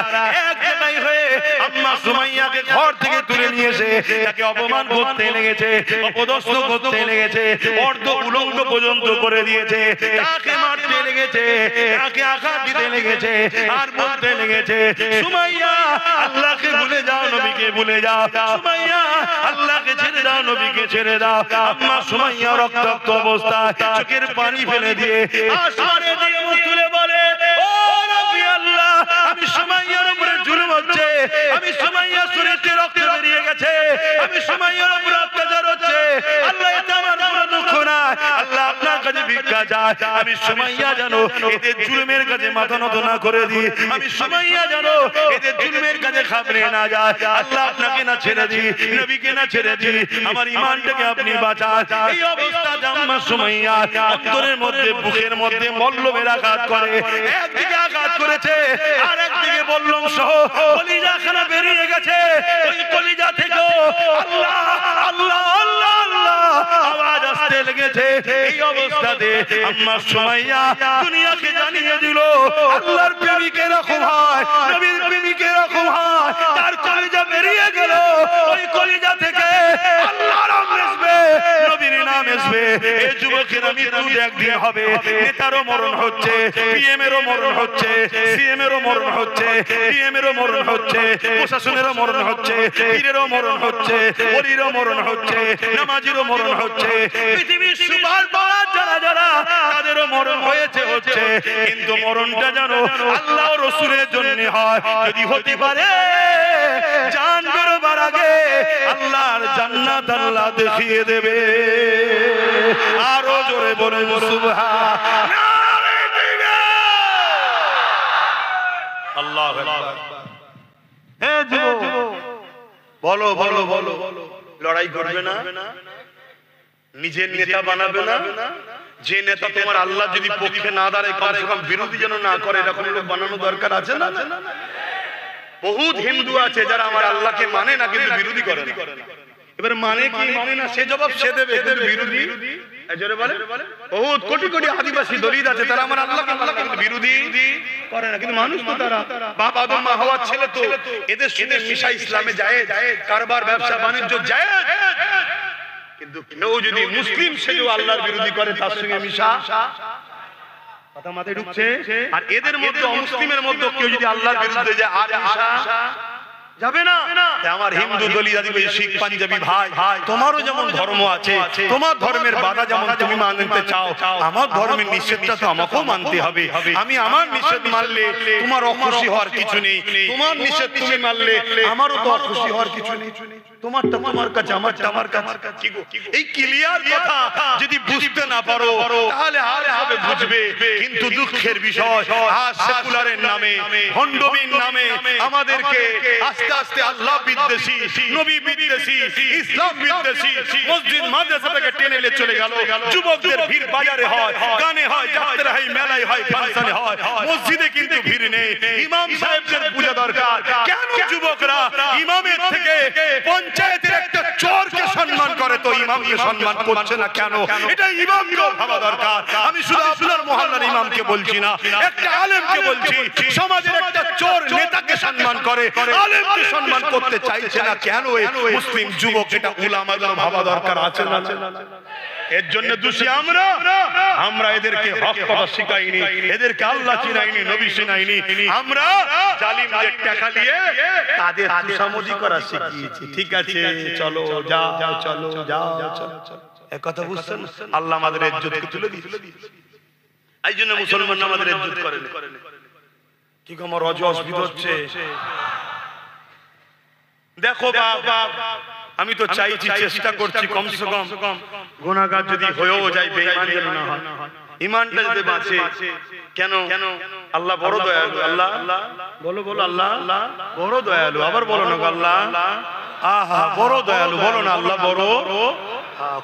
এক জায়গায় হয়ে আম্মা সুমাইয়াকে ঘর থেকে তুলে নিয়ে এসে তাকে অপমান করতে লেগেছে, অপদস্থ করতে লেগেছে, অর্ধ উলঙ্গ পর্যন্ত করে দিয়েছে, তাকে মারতে লেগেছে, তাকে আঘাত দিতে লেগেছে, আর বলতে লেগেছে সুমাইয়া আল্লাহকে ভুলে যাও, নবীকে ভুলে যাও, সুমাইয়া আল্লাহকে ছেড়ে দাও, নবীকে ছেড়ে দাও। আম্মা সুমাইয়া রক্তাক্ত অবস্থায় চোখের পানি ফেলে দিয়ে আসমানে দিয়ে মুখ তুলে বলে, ও নবী আল্লাহ, আমি সুমাইয়ার উপরে জুলুম হচ্ছে, আমি সুমাইয়ার শরীরে রক্ত বেরিয়ে গেছে, আমি সুমাইয়ার উপরে অত্যাচার হচ্ছে, আল্লাহ এটা আমার কোনো দুঃখ না, আল্লাহ আপনার কাছে ভিক্ষা চাই, আমি সুমাইয়া জানো এদের জুলুমের কাছে মাথা নত না করে দিই, আমি সুমাইয়া জানো এদের জুলুমের কাছে খাবরে না যায়, আল্লাহ আপনাকে না ছেড়ে দিই, নবীকে না ছেড়ে দিই, আমার ঈমানটাকে আপনি বাঁচান। এই অবস্থা আম্মা সুমাইয়া অন্তরের মধ্যে, বুকের মধ্যে মল্লবের আঘাত করে, একদিকে আঘাত করেছে আর একদিকে বললাম সহ কলিজাখানা বেরিয়ে গেছে, ওই কলিজা থেকে আল্লাহ আল্লাহ আল্লাহ আল্লাহ আওয়াজ আসতে লেগেছে। এই অবস্থাতে আম্মা সুমাইয়া দুনিয়াকে জানিয়ে দিল আল্লাহর প্রেমিক এরকম হয়, নবীর প্রেমিক এরকম হয়। তার কলিজা বেরিয়ে গেল, ওই কলিজা থেকে আল্লাহর নাম আসবে, নবীর নাম আসবে। এই যুবকেরা মৃত্যু একদিন হবে। নেতারও মরণ হচ্ছে, পিএম এরও মরণ হচ্ছে, সিএম এরও মরণ হচ্ছে, ডিএম এরও মরণ হচ্ছে, প্রশাসনেরও মরণ হচ্ছে, পীরেরও মরণ হচ্ছে, ওলিরও মরণ হচ্ছে, নামাজিরও মরণ হচ্ছে, পৃথিবীর সুপার পাওয়ার যারা যারা তাদেরও মরণ হয়েছে হচ্ছে। কিন্তু মরণটা জানো আল্লাহ রাসূলের জন্য হয়। যদি হতে পারে জান বেরোবার আগে আল্লাহর জান্নাত আল্লাহ দেখিয়ে দেবে। আরো জোরে বলে সুবহান আল্লাহু আকবার। হে যুবক, বলো বলো বলো, লড়াই করবে না, নিজের নেতা বানাবে না। যে নেতা তোমার আল্লাহ যদি পক্ষে না দাঁড়ায় কমসে কম বিরোধী যেন না করে, এরকম লোক বানানো দরকার আছে না? বহুত হিন্দু আছে যারা আমার আল্লাহকে মানে না কিন্তু বিরোধী করে না। এবার মানে কি মানে না সে জবাব সে দেবে, কিন্তু বিরোধী বহুত কোটি কোটি আদিবাসী দলিত আছে তারা আমার আল্লাহকে কিন্তু বিরোধী করে না। কিন্তু মানুষ তো তারা বাপ আদম মা হওয়ার ছেলে, তো এদের সাথে মিশা ইসলামে যায়, কারবার ব্যবসা বাণিজ্য যায়। কিন্তু কেউ যদি মুসলিম সেজে আল্লাহর বিরোধী করে তার সঙ্গে মিশা কথা মাথায় ঢুকছে। আর এদের মধ্যে অমুসলিমের মধ্যে কেউ যদি আল্লাহর বিরুদ্ধে যায় আর মিশা যাবে না। আমার হিন্দু দলিত আদিবাসী শিখ পাঞ্জাবি ভাই, তোমারও যেমন ধর্ম আছে, তোমার ধর্মের বাধা যেমন তুমি মানতে চাও, আমার ধর্মের নিষেধটা তো আমাকেও মানতে হবে। আমি আমার নিষেধ মানলে তোমার অখুশি হওয়ার কিছু নেই, তোমার নিষেধ তুমি মানলে আমারও তো অখুশি হওয়ার কিছু নেই। তোমারটা তোমার কাছে, আমারটা আমার কাছে। এই ক্লিয়ার কথা যদি বুঝতে না পারো তাহলে আর হবে বুঝবে। কিন্তু দুঃখের বিষয় আজ সেকুলারের নামে, ভণ্ডবীর নামে আমাদেরকে আস্তে আস্তে আল্লাহ বিদ্বেষী, নবী বিদ্বেষী, ইসলাম বিদ্বেষী মসজিদ মাদ্রাসা থেকে টেনে এলে চলে গেল। যুবকদের ভিড় বাজারে হয়, গানে হয়, যাত্রা হয়, মেলায় হয়, ফাংশনে হয়, মসজিদে কিন্তু ভিড় নেই। ইমাম সাহেবদের পূজা দরকার। কেন যুবকরা ইমামের থেকে পঞ্চায়েতের একটা চোরকে সম্মান করে তো ইমামকে সম্মান করছে না কেন? এটা ইমামকেও ভাবা দরকার। আমি শুধু আপনার মহল্লার ইমামকে বলছি না, একটা আলেমকে বলছি। সমাজের একটা চোর নেতাকে সম্মান করে, আলেমকে সম্মান করতে চাইছে না কেন? মুসলিম যুবক এটা উলামাদের ভাবা দরকার আছে না? এর জন্য দোষী আমরা। আমরা এদেরকে হক কথা শিখাইনি, এদেরকে আল্লাহ চিনাইনি, নবী চিনাইনি। আমরা জালিমদের টাকা দিয়ে তাদের তুষামজি করা শিখিয়েছি। ঠিক আছে, চলো যাও, চলো যাও, চলো। এক কথা বুঝছেন? আল্লাহ আমাদের ইজ্জতকে তুলে দিয়েছে। এই জন্য মুসলমান আমাদের ইজ্জত করেন। কি আমার রজ অসুবিধা হচ্ছে? দেখো বাবা, আমি তো চাইছি, চেষ্টা করছি কমসে কম গুনাহগার যদি হয়েও যায় বেঈমান যেন না হয়, ঈমানটা যদি বাঁচে। কেন? আল্লাহ বড় দয়ালু। আল্লাহ বলো বলো, আল্লাহ বড় দয়ালু। আবার বলো না আল্লাহ আহা বড় দয়ালু। বলো না আল্লাহ বড়,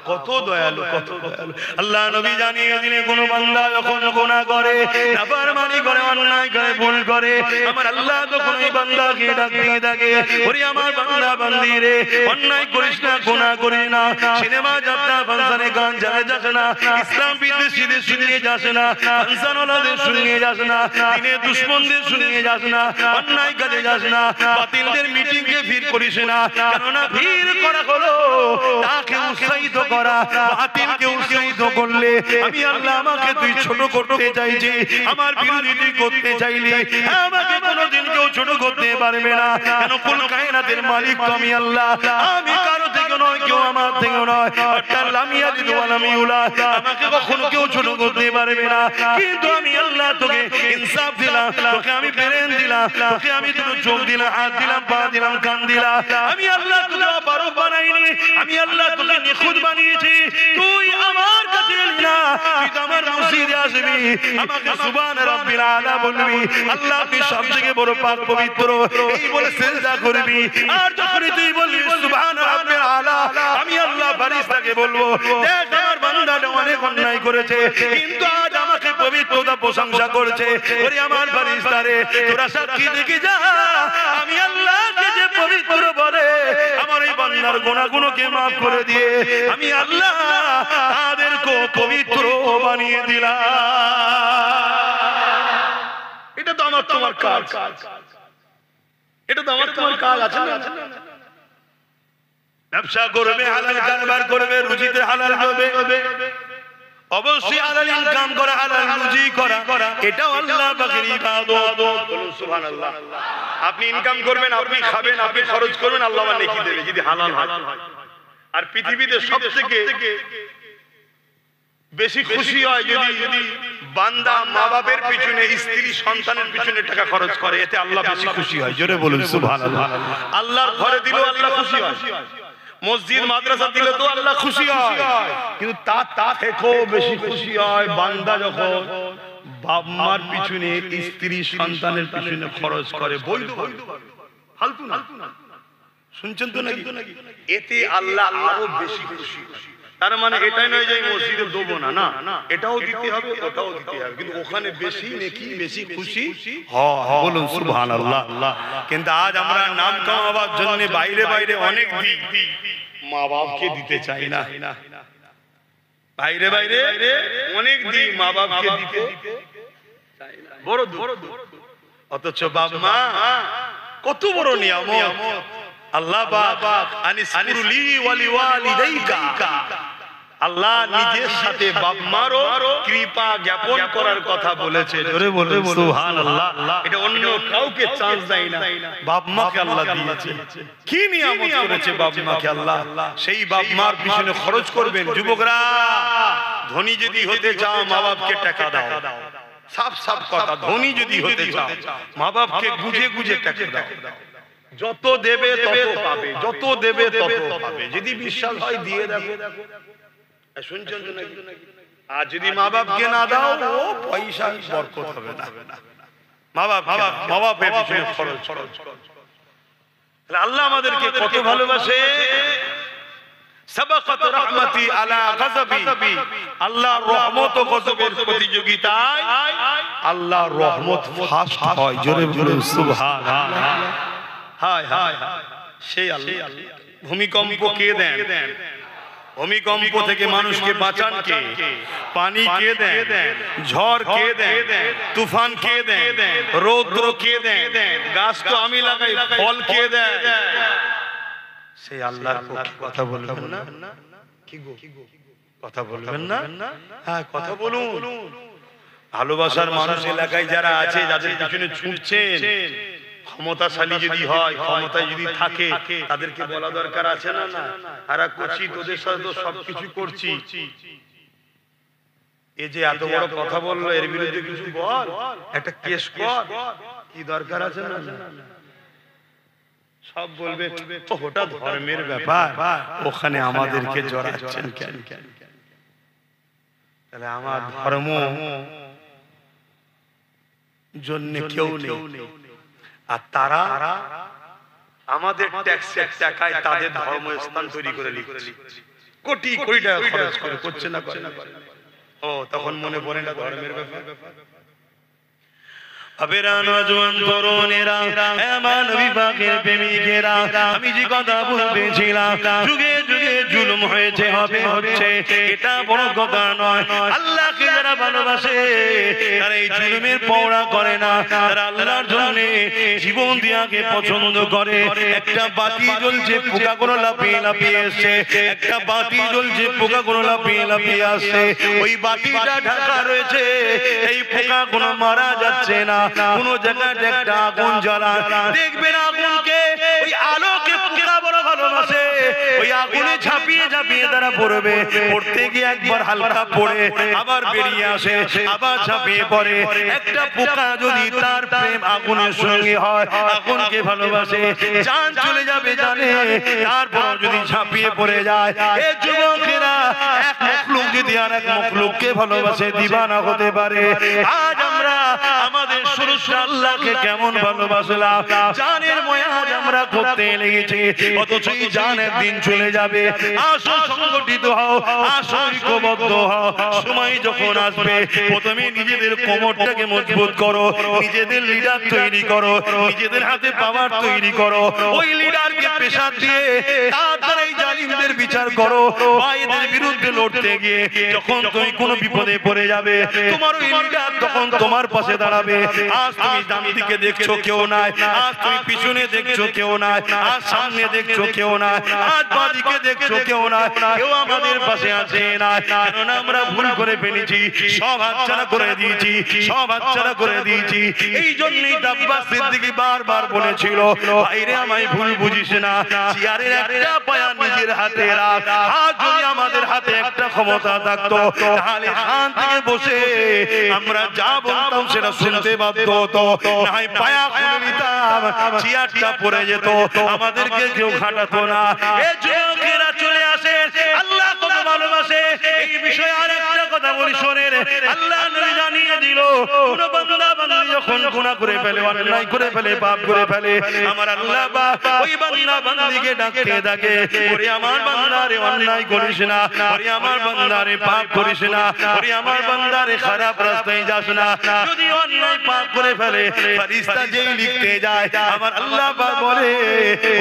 কত দয়ালু, কত দয়ালু। আল্লাহ নবী জানিয়ে দিলে কোন বান্দা যখন গুনাহ করে, নাফরমানি করে, অন্যায় করে, ভুল করে, আমার আল্লাহ তখন ওই বান্দাকে ডাক দিয়ে থাকে, ওরে আমার বান্দা বান্দি রে, অন্যায় করিস না, গুনাহ করিস না, সিনেমা যাত্রা ফাংশনে গান জানে যাস না, ইসলাম বিদ্বেষীদের শুনিয়ে যাস না, ফাংশনওয়ালাদের শুনিয়ে যাস না, দিনের দুশমনদের শুনিয়ে যাস না, অন্যায় কাজে যাস না, বাতিলদের মিটিংয়ে ভিড় করিস না। কেননা ভিড় করা হলো তাকে উৎসাহিত করা, বাতিলকে উৎসাহিত করলে আমি আল্লাহ আমাকে তুই ছোট করতে চাইছি, আমার বিরোধী তুই করতে চাইলি, আমাকে কোনোদিন কেউ ছোট করতে পারবে না। কেন? কুল কায়নাতের মালিক তো আমি আল্লাহ, আমি কারো থেকে নয়, কেউ আমার থেকে নয়। আমাকে কখনো কেউ ছোট করতে পারবে না। কিন্তু আমি আল্লাহ তোকে ইনসাফ দিলাম, তোকে আমি ব্রেন দিলাম, তোকে আমি দুটো চোখ দিলাম, হাত দিলাম, পা দিলাম, কান দিলাম। আমি আল্লাহ তোকে অপারক বানাইনি, আমি আল্লাহ তোকে নিখুঁত বানিয়েছি। তুই আমার কাছে এলি না, তুই তো আমার মসজিদে আসবি, আমাকে সুবহান রাব্বিল আলা বলবি, আল্লাহ তুই সবথেকে বড় পাক পবিত্র এই বলে সিজদা করবি। আর যখন তুই বলবি সুবহান রাব্বিল আলা, আমি আল্লাহ ফেরেশতাকে বলবো, দেখ আমার বান্দাটা অনেক অন্যায় করেছে, কিন্তু আজ আমাকে পবিত্রতা প্রশংসা করছে। ওরে আমার ফেরেশতা রে, তোরা সাক্ষী দেখে যা, আমি আল্লাহকে যে যে পবিত্র বলে আমার এই বান্দার গুনাহগুলোকে maaf করে দিয়ে আমি আল্লাহ তাদেরকে পবিত্র বানিয়ে দিলাম। এটা তো আমার তোমার কাজ, এটা তো আমার তোমার কাজ আছে না? ব্যবসা করবে, হালাল কারবার করবে, রুজিতে হালাল হবে, অবশ্যই হালাল ইনকাম করা, হালাল রুজি করা, এটাও আল্লাহ পাকের ইবাদত। বলুন সুবহানাল্লাহ। আপনি ইনকাম করবেন, আপনি খাবেন, আপনি খরচ করবেন, আল্লাহ আবার নেকি দেবে যদি হালাল হয়। আর পৃথিবীতে সবথেকে বেশি খুশি হয় যদি বান্দা মা বাবার পিছনে, স্ত্রী সন্তানের পিছনে টাকা খরচ করে, এতে আল্লাহ বেশি খুশি হয়। জোরে বলুন সুবহানাল্লাহ। আল্লাহর ঘরে দিলেও আল্লাহ খুশি হয়, মসজিদ মাদ্রাসা দিলে তো আল্লাহ খুশি হয়, কিন্তু তা থেকেও বেশি খুশি হয় বান্দা যখন বাপ মার পিছনে, স্ত্রী সন্তানের পিছনে খরচ করে বৈধ ফালতু না। শুনছেন তো নাকি? এতে আল্লাহ আরো বেশি খুশি। তার মানে এটাই নয় যে মসজিদে দেবো না, না, এটাও দিতে হবে, ওটাও দিতে হবে, কিন্তু ওখানে বেশি নেকি, বেশি খুশি হয়। বলুন সুবহানাল্লাহ। কিন্তু আজ আমরা নাম কামাবার জন্য বাইরে বাইরে অনেক দিই, মা বাপকে দিতে চাই না। বাইরে বাইরে অনেক দিই, মা বাপকে দিতে চাই না। বড় দূর। অথচ বাপ মা কত বড় নিয়ামত। আল্লাহ পাক আনিসকুরলি ওয়ালিওয়ালিদাইকা, আল্লাহ নিজের সাথে বাপ মারও কৃপা জ্ঞাপন করার কথা বলেছে। জোরে বলে সুবহানাল্লাহ। এটা অন্য কাউকে চান্স দেয় না, বাপ মাকে আল্লাহ দিয়েছে। কি নিয়ামত করেছে বাপ মাকে আল্লাহ, সেই বাপ মার পিছনে খরচ করবেন। যুবকরা, ধনী যদি হতে চাও মা বাপকে টাকা দাও, সাফ কথা। ধনী যদি হতে চাও মা বাপকে গুজে গুজে টাকা দাও। যত দেবে তত পাবে, যত দেবে তত পাবে। যদি বিশ্বাস হয় দিয়ে দেখো। শুনছেন তো নাকি? আর যদি মা বাপকে না দাও, ও পয়সা বরকত হবে না। মা বাপের পিছনে খরচ। আল্লাহ আমাদেরকে কত ভালোবাসে। সাবাকাত রাহমাতি আলা গাযাবি, আল্লাহর রহমত ও গজবের প্রতিযোগিতায় আল্লাহর রহমত ফাস্ট হয়। জোরে বলুন সুবহানাল্লাহ। হায় হায়, সেই আল্লাহ। ভূমিকম্প কে দেন? ভূমিকম্প থেকে মানুষকে বাঁচান কে? পানি কে দেন? ঝড় কে দেন? তুফান কে দেন? রৌদ্র কে দেন? গাছ তো আমি লাগাই, ফল কে দেন? সেই আল্লাহর পক্ষে কথা বলবেন না? কি গো, কথা বলবেন না? হ্যাঁ, কথা বলুন। ভালোবাসার মানুষ এলাকায় যারা আছে, যাদের পিছনে ছুটছেন, ক্ষমতাশালী যদি হয়, ক্ষমতায় যদি থাকে, তাদেরকে বলা দরকার আছে না? আরা করছি, তোদের সাথে তো সবকিছু করছি, এই যে এত বড় কথা বললো, এর বিরুদ্ধে কিছু বল, একটা কেস কর, কি দরকার আছে না? সব বলবে ওটা ধর্মের ব্যাপার, ওখানে আমাদেরকে জড়াচ্ছেন কেন? তাহলে আমার ধর্ম জন্য কেউ নেই, আর তারা আমাদের ট্যাক্সের টাকায় তাদের ধর্মস্থান তৈরি করে লিখছে, কোটি কোটি টাকা খরচ করে, করছে না? ও তখন মনে পড়ে না ধর্মের ব্যাপার? আমি যে কথা বলতেছিলাম, যুগে যুগে জুলুম হয়েছে, হবে, হচ্ছে, এটা বড় কথা নয়। আল্লাহকে যারা ভালোবাসে তারা এই জুলুমের পৌড়া করে না, তারা আল্লাহর জন্য জীবন দিয়াকে পছন্দ করে। একটা বাতি জ্বলছে, পোকাগুলো লাফিয়ে লাফিয়ে আসছে, একটা বাতি জ্বলছে, পোকাগুলো লাফিয়ে লাফিয়ে আসছে, ওই বাতিটা ঢাকা রয়েছে, এই পোকাগুলো মারা যাচ্ছে না। কোন জায়গায় একটা আগুন জ্বালা, দেখবেন আগুনকে, ওই আলোকে পোকা বড় ভালোবাসে, ওই আগুনে ঝাঁপিয়ে ঝাঁপিয়ে তারা পড়বে, পড়তে গিয়ে একবার হালকা পড়ে আবার বেরিয়ে আসে, আবার ঝাঁপিয়ে পড়ে। একটা পোকা যদি তার প্রেম আগুনের সঙ্গে হয়, আগুনকে ভালোবাসে, জান চলে যাবে জানে, তারপর যদি ঝাঁপিয়ে পড়ে যায়। এ যুবকেরা, এক মখলুক যদি আর এক মখলুককে ভালোবাসে, দিবানা হতে পারে। আজ আমরা আমাদের শুরু মানুষটা আল্লাহকে কেমন ভালোবাসলাম, জানের ময়াজ আমরা করতে লেগেছি, অথচ এই জান একদিন চলে যাবে। আসো সংগঠিত হও, আসো ঐক্যবদ্ধ হও। সময় যখন আসবে প্রথমে নিজেদের কোমরটাকে মজবুত করো, নিজেদের লিডার তৈরি করো, নিজেদের হাতে পাওয়ার তৈরি করো। ওই লিডারকে পেশা দিয়ে তারপরে এই জালিমদের বিচার করো। ভাইদের বিরুদ্ধে লড়তে গিয়ে যখন তুমি কোনো বিপদে পড়ে যাবে, তোমার ওই লিডার তখন তোমার পাশে দাঁড়াবে। আজ তুমি ডান দিকে দেখছো কেউ নাই, আজ তুমি পিছনে দেখছো কেউ নাই, আজ সামনে দেখছো কেউ নাই, আজ বাঁ দিকে দেখছো কেউ নাই, কেউ আমাদের পাশে আছে না। কারণ আমরা ভুল করে ফেলেছি, সব হাতছাড়া করে দিয়েছি, সব হাতছাড়া করে দিয়েছি। এই জন্যই আব্বাস সিদ্দিকী বারবার বলেছিল, ভাইরে আমায় ভুল বুঝিস না, চেয়ারের একটা পায়া নিজের হাতে রাখ। আজ যদি আমাদের হাতে একটা ক্ষমতা থাকতো, তাহলে শান থেকে বসে আমরা যা বলতাম সেটা শুনতে বাধ্য হতো। নাই পায়া খুলে নিতাম, চেয়ারটা পড়ে যেত, আমাদেরকে কেউ খাটাতো না। এই যুবকেরা চলে আসে, আল্লাহ কত ভালোবাসে। এই বিষয়ে আর একটা কথা বলি শোনেন, আল্লাহ নবী জানিয়ে দিল, কোন বান্দা বান্দি যখন গুনাহ করে ফেলে, অন্যায় করে ফেলে, পাপ করে ফেলে, আমার আল্লাহ ওই বান্দা বান্দিকে ডাকতে থাকে, ওরে আমার বান্দারে অন্যায় করিস না, ওরে আমার বান্দারে পাপ করিস না, ওরে আমার বান্দারে খারাপ রাস্তায় যাস না। যদি অন্যায় পাপ করে ফেলে, ফেরেশতা যেই লিখতে যায়, আমার আল্লাহ বলে,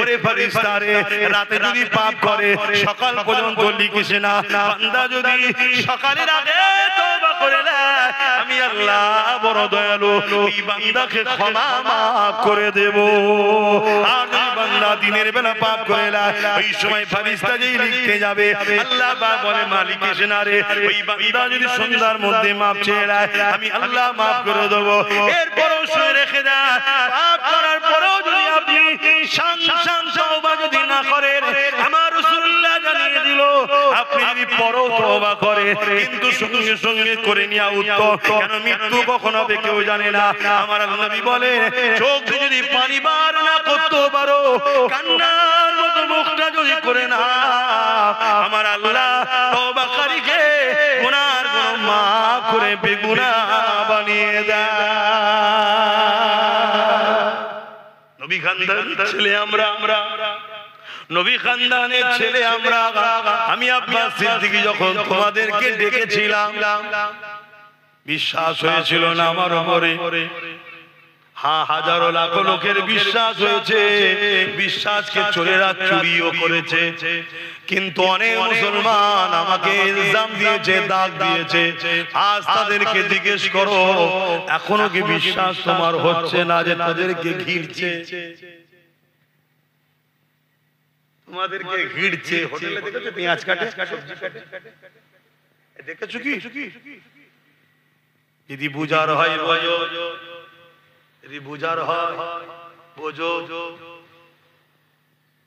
ওরে ফেরেশতা রে, রাতে যদি পাপ করে সকাল পর্যন্ত লিখিস না। বান্দা যদি সকালের আগে তওবা করে নেয়, আমি আল্লাহ বড় দয়ালু, এই বান্দাকে ক্ষমা মাফ করে দেব। আর যদি বান্দা দিনের বেলা পাপ করে নেয়, ওই সময় ফেরেশতা যেই লিখতে যাবে, আল্লাহ বলে, মালিক এসে না রে, ওই বান্দা যদি সন্ধ্যার মধ্যে মাপ চেয়ে নেয়, আমি আল্লাহ মাফ করে দেব। এরপরও শুনে রেখে দেয়, পাপ করার পরেও যদি আপনি সান তওবা যদি না করেন, আমার রাসূলুল্লাহ জানিয়ে দিল, আপনি যদি পরও তওবা করেন, কিন্তু সঙ্গে সঙ্গে করে নেওয়া উত্তম। কেন মৃত্যু কখন হবে কেউ জানে না। আমার নবী বলে, চোখ যদি পানি বার না করতে পারো, কান্নার মতো মুখটা যদি করে না, আমার আল্লাহ তওবাকারীকে গুনার গুনাহ মাফ করে বেগুনাহ বানিয়ে দেয়। নবী খানদানের ছেলে আমরা, নবী খানদানের ছেলে আমরা। আমি আব্বাস সিদ্দিকী যখন তোমাদেরকে ডেকেছিলাম, বিশ্বাস হয়েছিল না আমার উপরে? হ্যাঁ, হাজারো লাখো লোকের বিশ্বাস হয়েছে, বিশ্বাসকে চোরেরা চুরিও করেছে। কিন্তু অনেক মুসলমান আমাকে ইলজাম দিয়েছে, দাগ দিয়েছে। আজ তাদেরকে জিজ্ঞেস করো, এখনো কি বিশ্বাস তোমার হচ্ছে না যে তাদেরকে ঘিরছে? তোমাদেরকে ঘিরছে। হোটেলে দেখেছো পেঁয়াজ কাটে, সবজি কাটে, দেখেছো কি? যদি বুঝার হয় বোঝো, যদি বুঝার হয় বোঝো।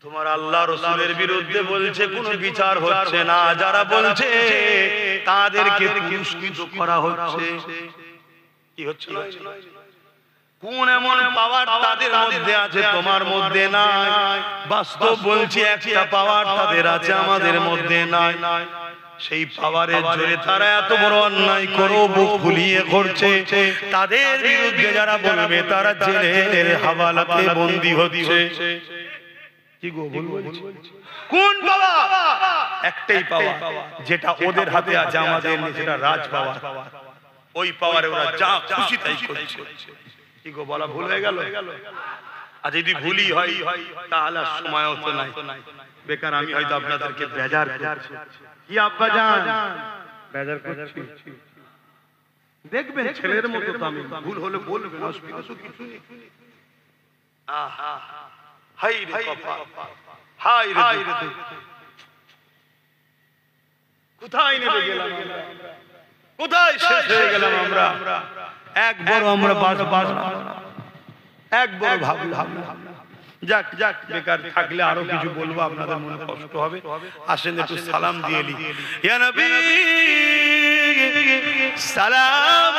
তোমার আল্লাহ রাসূলের বিরুদ্ধে বলছে কোনো বিচার হচ্ছে না, যারা বলছে তাদেরকে পুরস্কৃত করা হচ্ছে। কি হচ্ছে? কোন এমন পাওয়ার তাদের মধ্যে আছে, তোমার মধ্যে নাই? বাস্তব বলছি, একটা পাওয়ার তাদের আছে, আমাদের মধ্যে নাই। সেই পাওয়ারের জোরে তারা এত বড় অন্যায় করো বুক ফুলিয়ে করছে। তাদের বিরুদ্ধে যারা বলবে, তারা জেলের হাওয়ালাতে বন্দী হচ্ছে। কি গো বলবো? কোন পাওয়ার? একটাই পাওয়ার, যেটা ওদের হাতে আছে, আমাদের নেই, যেটা রাজ পাওয়ার। ওই পাওয়ারে ওরা যা খুশি তাই করছে। কি গো বলা ভুল হয়ে গেল? আর যদি ভুলই হয় তাহলে সময় হতো নাই, বেকার আমি হয়তো আপনাদেরকে বেজার করছি। কি আব্বা জান বেজার করছি? দেখবেন ছেলের মতো তো আমি, ভুল হলে বলবেন, অসুবিধা তো কিছু নেই। আহা হাই রে কপাল, হাই রে, কোথায় নেমে গেলাম আমরা, কোথায় শেষ হয়ে গেলাম আমরা? একবার আমরা বাস এক বড় ভাবলাম। যাক যাক, বেকার থাকলে আরো কিছু বলবো, আপনাদের মনে কষ্ট হবে। আসেন একটু সালাম দিয়ে নি। ইয়া নবী সালাম